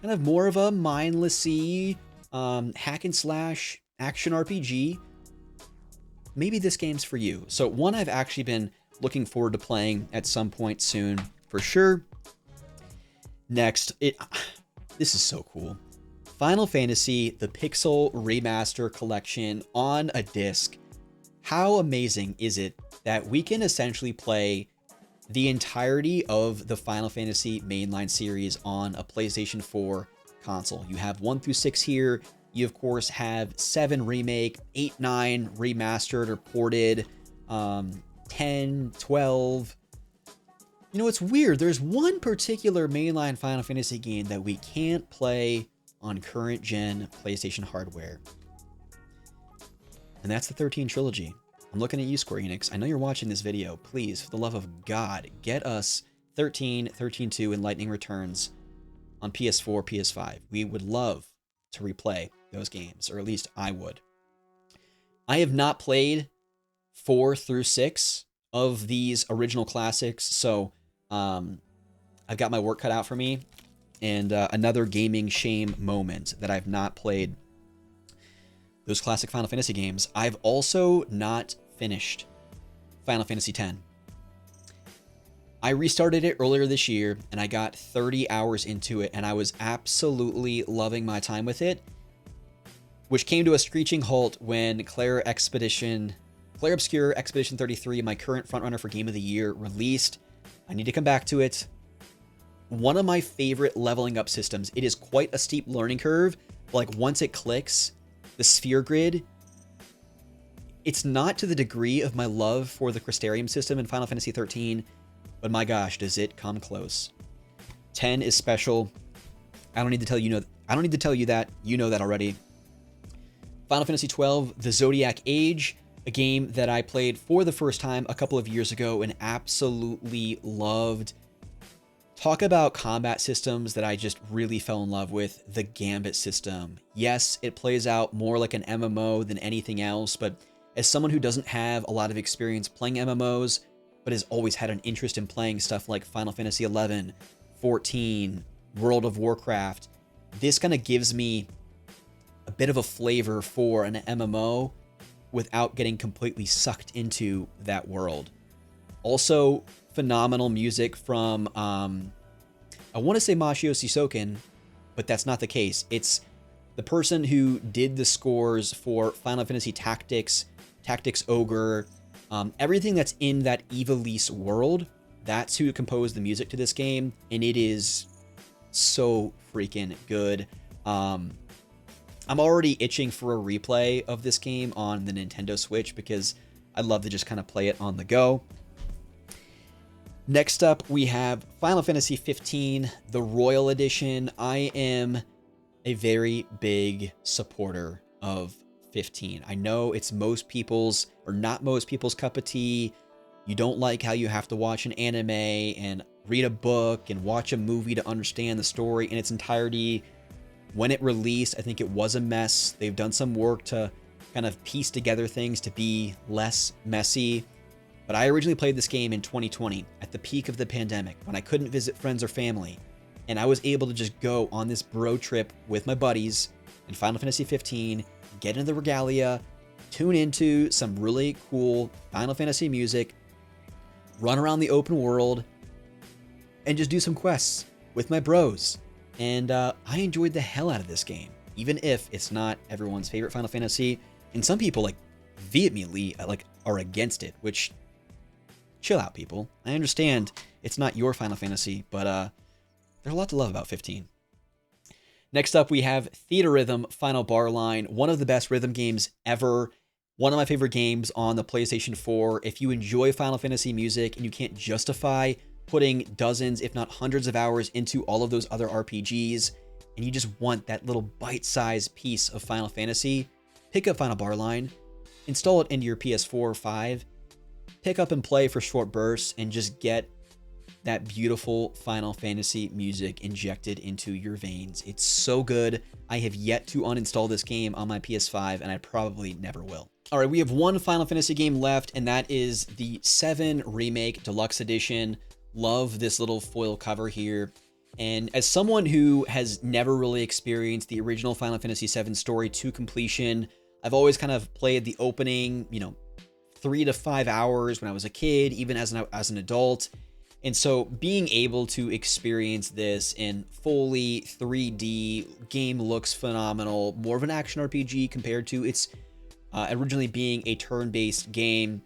kind of more of a mindlessy hack and slash action RPG, maybe this game's for you. So one I've actually been looking forward to playing at some point soon for sure. Next, this is so cool. Final Fantasy, the Pixel Remaster Collection on a disc. How amazing is it that we can essentially play the entirety of the Final Fantasy mainline series on a PlayStation 4 console? You have 1 through 6 here. You, of course, have 7 remake, 8, 9 remastered or ported, 10, 12. You know, it's weird. There's one particular mainline Final Fantasy game that we can't play on current gen PlayStation hardware. And that's the 13 trilogy. I'm looking at you, Square Enix. I know you're watching this video. Please, for the love of God, get us 13, 13-2, and Lightning Returns on PS4, PS5. We would love to replay those games, or at least I would. I have not played 4 through 6 of these original classics, so I've got my work cut out for me, and another gaming shame moment that I've not played those classic Final Fantasy games. I've also not finished Final Fantasy X. I restarted it earlier this year, and I got 30 hours into it, and I was absolutely loving my time with it, which came to a screeching halt when Claire Obscure Expedition 33, my current frontrunner for Game of the Year, released. I need to come back to it. One of my favorite leveling up systems. It is quite a steep learning curve, but like once it clicks, the sphere grid, it's not to the degree of my love for the Crystarium system in Final Fantasy 13, but my gosh, does it come close. 10 is special. I don't need to tell you that. You know that already. Final Fantasy 12, The Zodiac Age, a game that I played for the first time a couple of years ago and absolutely loved. Talk about combat systems that I just really fell in love with. The Gambit system. Yes, it plays out more like an MMO than anything else, but as someone who doesn't have a lot of experience playing MMOs, but has always had an interest in playing stuff like Final Fantasy 11, 14, World of Warcraft, this kind of gives me a bit of a flavor for an MMO without getting completely sucked into that world. Also, phenomenal music from, I want to say Mashio Sisoken, but that's not the case. It's the person who did the scores for Final Fantasy Tactics, Tactics Ogre, everything that's in that Ivalice world. That's who composed the music to this game, and it is so freaking good. I'm already itching for a replay of this game on the Nintendo Switch because I'd love to just kind of play it on the go. Next up, we have Final Fantasy 15, the Royal Edition. I am a very big supporter of 15. I know it's most people's, or not most people's, cup of tea. You don't like how you have to watch an anime and read a book and watch a movie to understand the story in its entirety. When it released, I think it was a mess. They've done some work to kind of piece together things to be less messy. But I originally played this game in 2020 at the peak of the pandemic when I couldn't visit friends or family. And I was able to just go on this bro trip with my buddies in Final Fantasy 15, get into the regalia, tune into some really cool Final Fantasy music, run around the open world, and just do some quests with my bros. And I enjoyed the hell out of this game, even if it's not everyone's favorite Final Fantasy. And some people vehemently are against it, which, chill out, people. I understand it's not your Final Fantasy, but there's a lot to love about 15. Next up, we have Theater Rhythm Final Bar Line, one of the best rhythm games ever. One of my favorite games on the PlayStation 4. If you enjoy Final Fantasy music and you can't justify putting dozens, if not hundreds of hours into all of those other RPGs, and you just want that little bite-sized piece of Final Fantasy, pick up Final Bar Line, install it into your PS4 or 5, pick up and play for short bursts, and just get that beautiful Final Fantasy music injected into your veins. It's so good. I have yet to uninstall this game on my PS5, and I probably never will. All right, we have one Final Fantasy game left, and that is the 7 Remake Deluxe Edition. Love this little foil cover here. And as someone who has never really experienced the original Final Fantasy VII story to completion, I've always kind of played the opening, 3 to 5 hours when I was a kid, even as an adult. And so being able to experience this in fully 3D, game looks phenomenal, more of an action RPG compared to its originally being a turn-based game,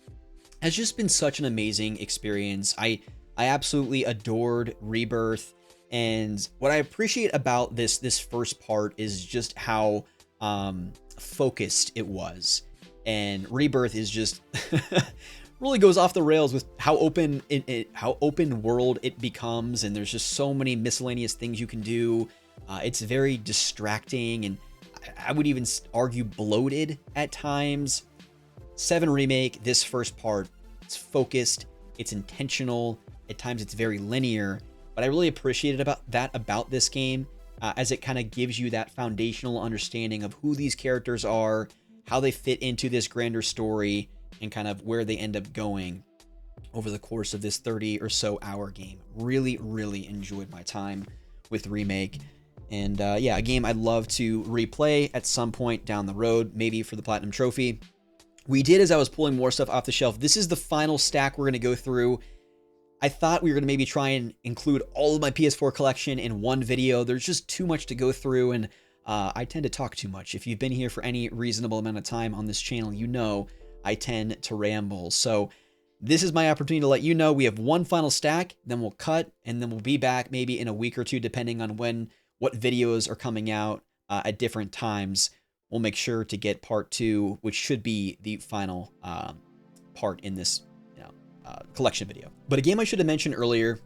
has just been such an amazing experience. I absolutely adored Rebirth, and what I appreciate about this first part is just how focused it was. And Rebirth is just really goes off the rails with how open world it becomes, and there's just so many miscellaneous things you can do. It's very distracting, and I would even argue bloated at times. 7 Remake, this first part, it's focused, it's intentional, at times it's very linear, but I really appreciated about this game, as it kind of gives you that foundational understanding of who these characters are, how they fit into this grander story, and kind of where they end up going over the course of this 30 or so hour game. Really, really enjoyed my time with Remake. And yeah, a game I'd love to replay at some point down the road, maybe for the Platinum Trophy. We did, as I was pulling more stuff off the shelf, this is the final stack we're going to go through. I thought we were going to maybe try and include all of my PS4 collection in one video. There's just too much to go through, and I tend to talk too much. If you've been here for any reasonable amount of time on this channel, you know I tend to ramble. So this is my opportunity to let you know we have one final stack, then we'll cut, and then we'll be back maybe in a week or two, depending on what videos are coming out at different times. We'll make sure to get part 2, which should be the final part in this collection video. But a game I should have mentioned earlier,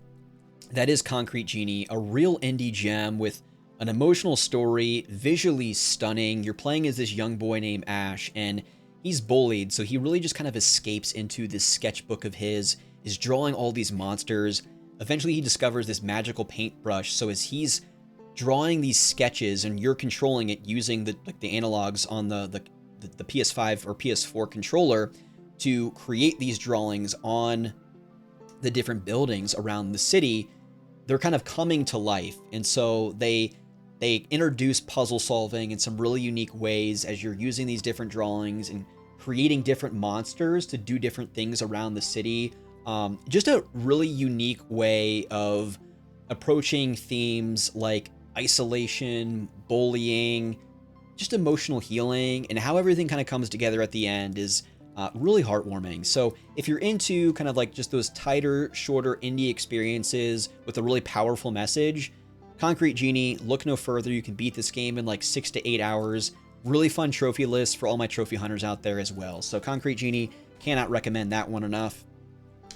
that is Concrete Genie, a real indie gem with an emotional story, visually stunning. You're playing as this young boy named Ash, and he's bullied, so he really just kind of escapes into this sketchbook of his, is drawing all these monsters. Eventually he discovers this magical paintbrush, so as he's drawing these sketches and you're controlling it using the analogs on the PS5 or PS4 controller to create these drawings on the different buildings around the city, they're kind of coming to life. And so they introduce puzzle solving in some really unique ways as you're using these different drawings and creating different monsters to do different things around the city. Just a really unique way of approaching themes like isolation, bullying, just emotional healing, and how everything kind of comes together at the end is really heartwarming. So if you're into kind of like just those tighter, shorter indie experiences with a really powerful message, Concrete Genie, look no further. You can beat this game in like 6 to 8 hours. Really fun trophy list for all my trophy hunters out there as well. So Concrete Genie, cannot recommend that one enough.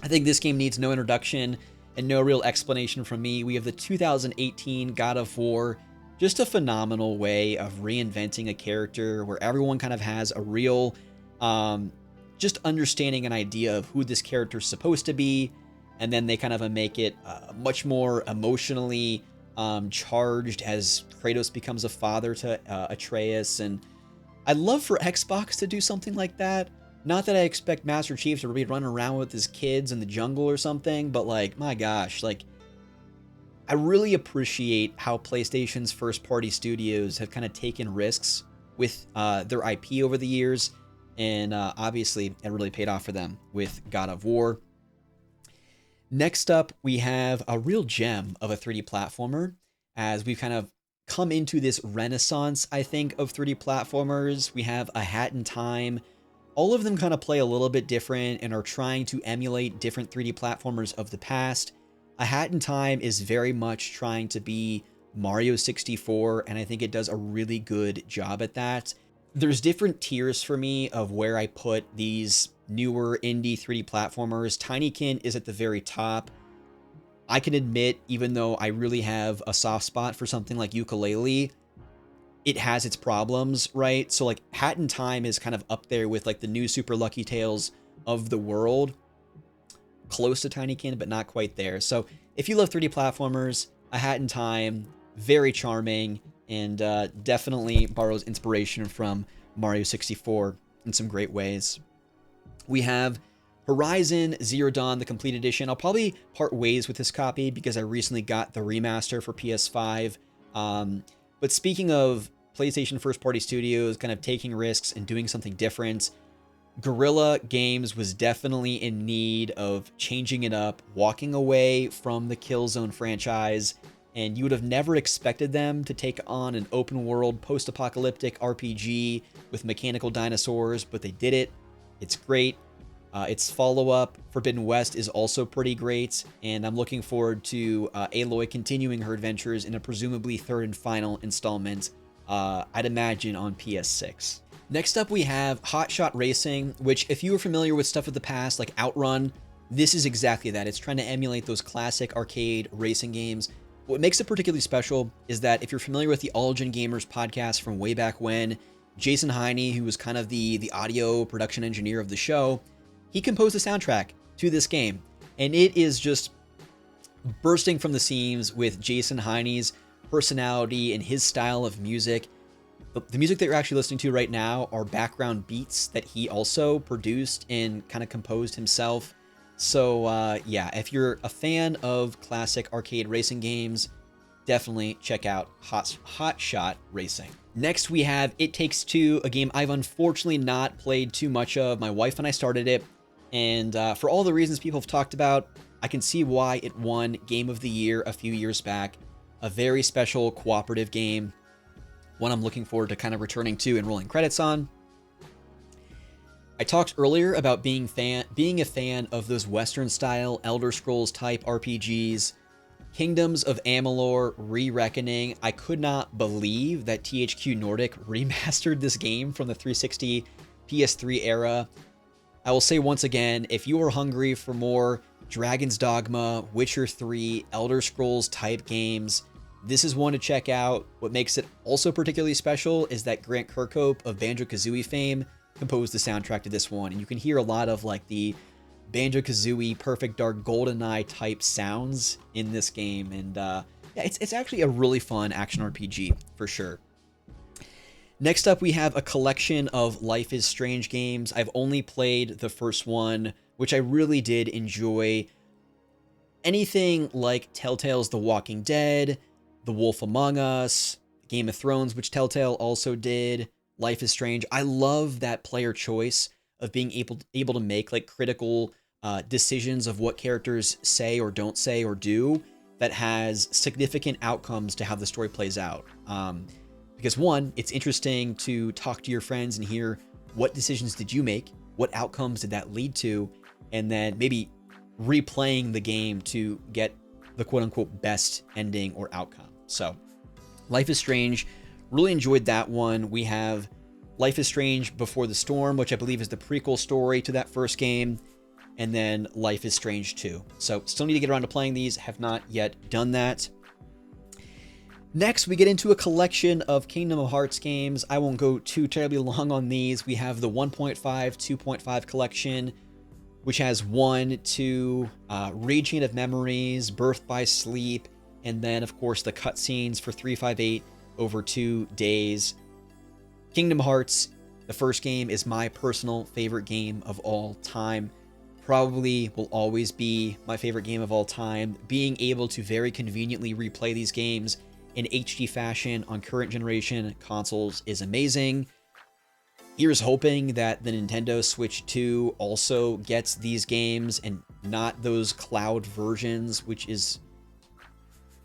I think this game needs no introduction and no real explanation from me. We have the 2018 God of War, just a phenomenal way of reinventing a character where everyone kind of has a real just understanding an idea of who this character is supposed to be, and then they kind of make it much more emotionally charged as Kratos becomes a father to Atreus. And I'd love for Xbox to do something like that. Not that I expect Master Chief to be running around with his kids in the jungle or something, but like, my gosh, like, I really appreciate how PlayStation's first-party studios have kind of taken risks with their IP over the years, and obviously it really paid off for them with God of War. Next up, we have a real gem of a 3D platformer, as we've kind of come into this renaissance, I think, of 3D platformers. We have A Hat in Time. All of them kind of play a little bit different and are trying to emulate different 3D platformers of the past. A Hat in Time is very much trying to be Mario 64, and I think it does a really good job at that. There's different tiers for me of where I put these newer indie 3D platformers. Tinykin is at the very top. I can admit, even though I really have a soft spot for something like Yooka-Laylee, it has its problems, right? So like Hat in Time is kind of up there with like the new Super Lucky Tales of the world, close to Tinykin, but not quite there. So if you love 3D platformers, A Hat in Time, very charming, and definitely borrows inspiration from Mario 64 in some great ways. We have Horizon Zero Dawn, the complete edition. I'll probably part ways with this copy because I recently got the remaster for PS5. But speaking of PlayStation first-party studios kind of taking risks and doing something different, Guerrilla Games was definitely in need of changing it up, walking away from the Killzone franchise, and you would have never expected them to take on an open-world post-apocalyptic RPG with mechanical dinosaurs, but they did it. It's great. Its follow-up, Forbidden West, is also pretty great, and I'm looking forward to Aloy continuing her adventures in a presumably third and final installment, I'd imagine on PS6. Next up, we have Hot Shot Racing, which, if you are familiar with stuff of the past, like Outrun, this is exactly that. It's trying to emulate those classic arcade racing games. What makes it particularly special is that if you're familiar with the All Gen Gamers podcast from way back when, Jason Heine, who was kind of the audio production engineer of the show, he composed the soundtrack to this game. And it is just bursting from the seams with Jason Heine's personality and his style of music. The music that you're actually listening to right now are background beats that he also produced and kind of composed himself. So yeah, if you're a fan of classic arcade racing games, definitely check out Hot Shot Racing. Next, we have It Takes Two, a game I've unfortunately not played too much of. My wife and I started it, and for all the reasons people have talked about, I can see why it won Game of the Year a few years back. A very special cooperative game, one I'm looking forward to kind of returning to and rolling credits on. I talked earlier about being a fan of those Western-style Elder Scrolls-type RPGs. Kingdoms of Amalur: Re-Reckoning. I could not believe that THQ Nordic remastered this game from the 360 PS3 era. I will say once again, if you are hungry for more Dragon's Dogma, Witcher 3, Elder Scrolls-type games, this is one to check out. What makes it also particularly special is that Grant Kirkhope of Banjo-Kazooie fame composed the soundtrack to this one, and you can hear a lot of like the Banjo-Kazooie, Perfect Dark, GoldenEye type sounds in this game, and yeah, it's actually a really fun action RPG for sure. Next up, we have a collection of Life is Strange games. I've only played the first one, which I really did enjoy. Anything like Telltale's The Walking Dead, The Wolf Among Us, Game of Thrones, which Telltale also did, Life is Strange. I love that player choice of being able to make like critical decisions of what characters say or don't say or do that has significant outcomes to how the story plays out. Because one, it's interesting to talk to your friends and hear what decisions did you make, what outcomes did that lead to, and then maybe replaying the game to get the quote-unquote best ending or outcome. So Life is Strange, really enjoyed that one. We have Life is Strange Before the Storm, which I believe is the prequel story to that first game, and then Life is Strange 2. So still need to get around to playing these, have not yet done that. Next, we get into a collection of Kingdom Hearts games. I won't go too terribly long on these. We have the 1.5, 2.5 collection, which has 1, 2, Raging of Memories, Birth by Sleep, and then, of course, the cutscenes for 358 over 2 days. Kingdom Hearts, the first game, is my personal favorite game of all time. Probably will always be my favorite game of all time. Being able to very conveniently replay these games in HD fashion on current generation consoles is amazing. Here's hoping that the Nintendo Switch 2 also gets these games and not those cloud versions, which is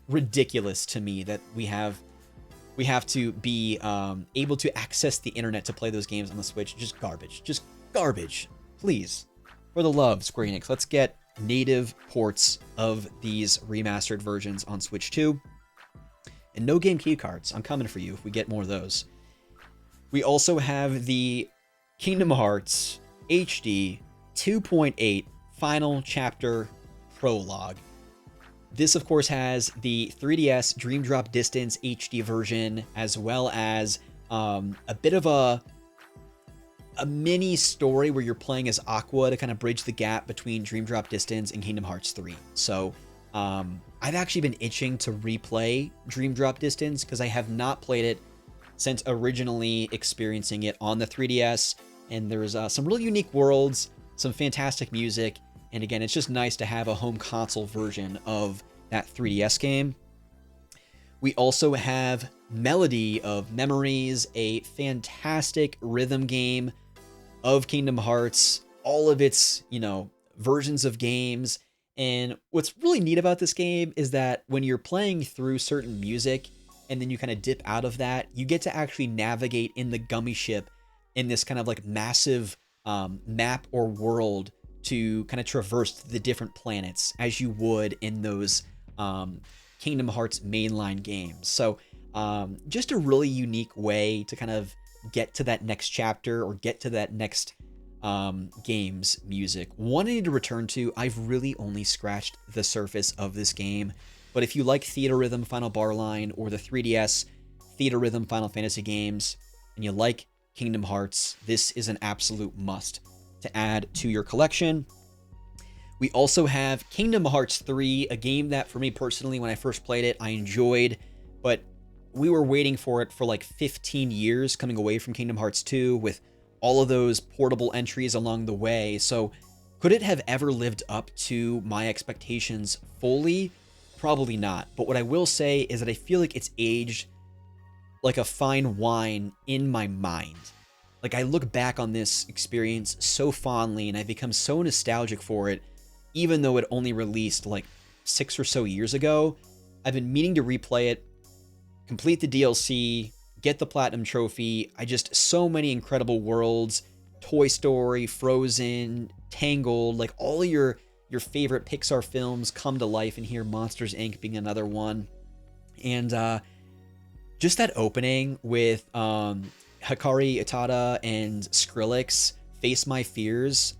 ridiculous to me that we have to be able to access the internet to play those games on the Switch. Just garbage. Please, for the love, Square Enix, let's get native ports of these remastered versions on Switch 2. And no game key cards. I'm coming for you if we get more of those. We also have the Kingdom Hearts HD 2.8 Final Chapter Prologue. This, of course, has the 3DS Dream Drop Distance HD version, as well as a bit of a mini story where you're playing as Aqua to kind of bridge the gap between Dream Drop Distance and Kingdom Hearts 3. So I've actually been itching to replay Dream Drop Distance because I have not played it since originally experiencing it on the 3DS. And there's some really unique worlds, some fantastic music, and again, it's just nice to have a home console version of that 3DS game. We also have Melody of Memories, a fantastic rhythm game of Kingdom Hearts, all of its, versions of games. And what's really neat about this game is that when you're playing through certain music and then you kind of dip out of that, you get to actually navigate in the gummy ship in this kind of like massive map or world to kind of traverse the different planets as you would in those Kingdom Hearts mainline games. So just a really unique way to kind of get to that next chapter or get to that next game's music. One I need to return to. I've really only scratched the surface of this game, but if you like Theater Rhythm Final Bar Line or the 3DS Theater Rhythm Final Fantasy games, and you like Kingdom Hearts, this is an absolute must to add to your collection. We also have Kingdom Hearts 3, a game that for me personally, when I first played it, I enjoyed, but we were waiting for it for like 15 years coming away from Kingdom Hearts 2 with all of those portable entries along the way. So could it have ever lived up to my expectations fully? Probably not. But what I will say is that I feel like it's aged like a fine wine in my mind. Like I look back on this experience so fondly and I've become so nostalgic for it, even though it only released like 6 or so years ago. I've been meaning to replay it, complete the DLC, get the Platinum Trophy. So many incredible worlds, Toy Story, Frozen, Tangled, like all of your favorite Pixar films come to life in here, Monsters, Inc. being another one. And just that opening with Hikari Utada and Skrillex, Face My Fears.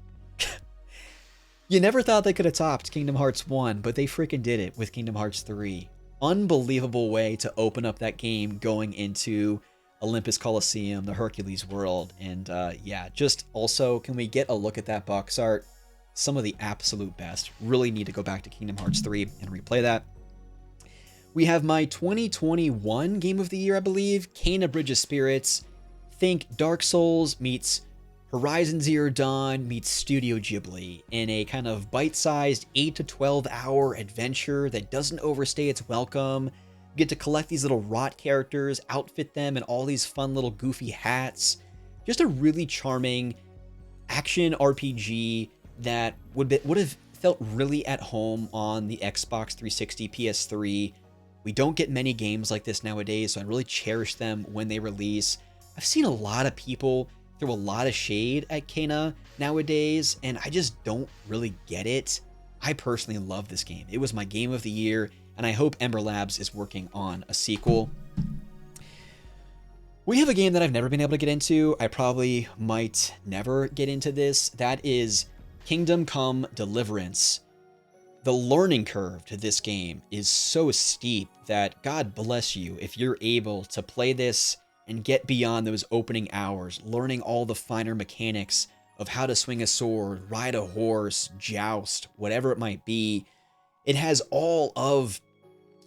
You never thought they could have topped Kingdom Hearts 1, but they freaking did it with Kingdom Hearts 3. Unbelievable way to open up that game going into Olympus Coliseum, the Hercules world. And just also, can we get a look at that box art? Some of the absolute best. Really need to go back to Kingdom Hearts 3 and replay that. We have my 2021 Game of the Year, I believe, Kena Bridge of Spirits. Think Dark Souls meets Horizon Zero Dawn meets Studio Ghibli in a kind of bite-sized 8 to 12 hour adventure that doesn't overstay its welcome. You get to collect these little rot characters, outfit them in all these fun little goofy hats. Just a really charming action RPG that would have felt really at home on the Xbox 360, PS3. We don't get many games like this nowadays, so I really cherish them when they release. I've seen a lot of people throw a lot of shade at Kena nowadays, and I just don't really get it. I personally love this game. It was my Game of the Year, and I hope Ember Labs is working on a sequel. We have a game that I've never been able to get into. I probably might never get into this. That is Kingdom Come Deliverance. The learning curve to this game is so steep that God bless you if you're able to play this and get beyond those opening hours, learning all the finer mechanics of how to swing a sword, ride a horse, joust, whatever it might be. It has all of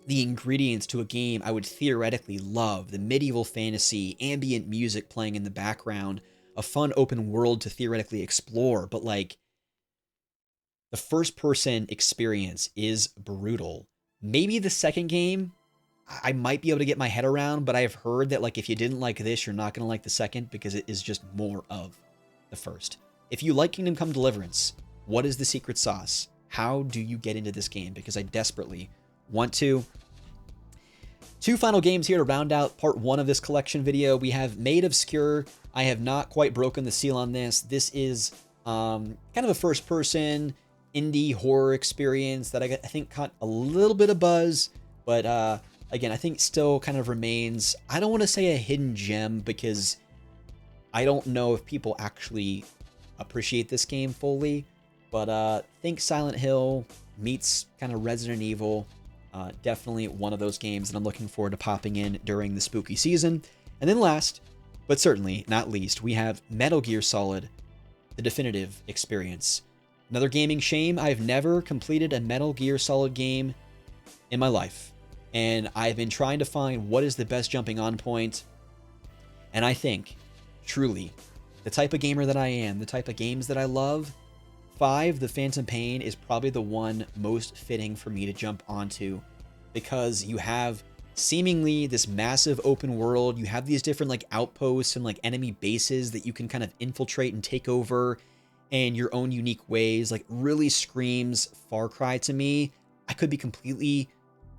the ingredients to a game I would theoretically love. The medieval fantasy, ambient music playing in the background, a fun open world to theoretically explore, but like, the first person experience is brutal. Maybe the second game I might be able to get my head around, but I've heard that like if you didn't like this, you're not going to like the second because it is just more of the first. If you like Kingdom Come Deliverance, what is the secret sauce? How do you get into this game? Because I desperately want to. 2 final games here to round out part 1 of this collection video. We have Made Obscure. I have not quite broken the seal on this. This is kind of a first-person indie horror experience that I think caught a little bit of buzz, but again, I think still kind of remains, I don't want to say a hidden gem because I don't know if people actually appreciate this game fully, but think Silent Hill, meets kind of Resident Evil. Definitely one of those games that I'm looking forward to popping in during the spooky season. And then last, but certainly not least, we have Metal Gear Solid, the definitive experience. Another gaming shame, I've never completed a Metal Gear Solid game in my life. And I've been trying to find what is the best jumping on point. And I think, truly, the type of gamer that I am, the type of games that I love, 5, The Phantom Pain is probably the one most fitting for me to jump onto, because you have seemingly this massive open world. You have these different like outposts and like enemy bases that you can kind of infiltrate and take over in your own unique ways. Like, really screams Far Cry to me. I could be completely,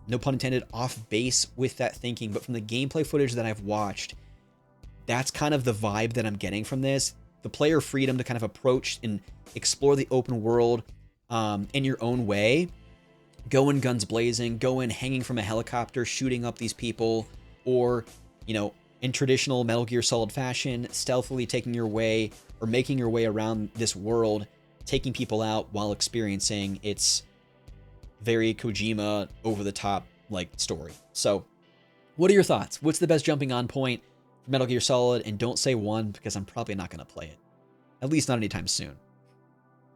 no pun intended, off base with that thinking, but from the gameplay footage that I've watched, that's kind of the vibe that I'm getting from this. The player freedom to kind of approach and explore the open world in your own way. Go in guns blazing, go in hanging from a helicopter, shooting up these people, or, you know, in traditional Metal Gear Solid fashion, stealthily taking your way or making your way around this world, taking people out while experiencing its very Kojima over-the-top like story. So, what are your thoughts? What's the best jumping on point for Metal Gear Solid? And don't say 1, because I'm probably not going to play it. At least not anytime soon.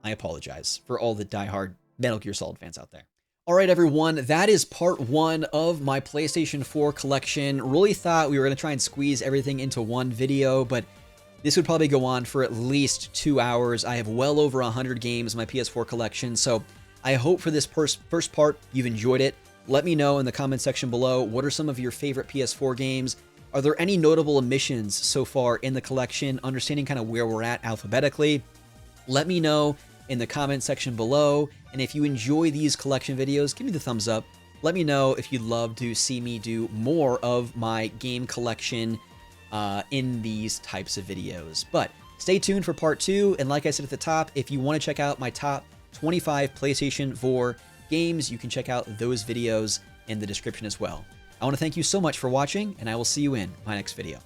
I apologize for all the diehard Metal Gear Solid fans out there. All right, everyone, that is part 1 of my PlayStation 4 collection. Really thought we were going to try and squeeze everything into one video, but this would probably go on for at least 2 hours. I have well over 100 games in my PS4 collection, so I hope for this first part you've enjoyed it. Let me know in the comment section below, what are some of your favorite PS4 games? Are there any notable omissions so far in the collection? Understanding kind of where we're at alphabetically. Let me know in the comment section below. And if you enjoy these collection videos, give me the thumbs up. Let me know if you'd love to see me do more of my game collection in these types of videos. But stay tuned for part 2. And like I said at the top, if you want to check out my top 25 PlayStation 4 games, you can check out those videos in the description as well. I want to thank you so much for watching, and I will see you in my next video.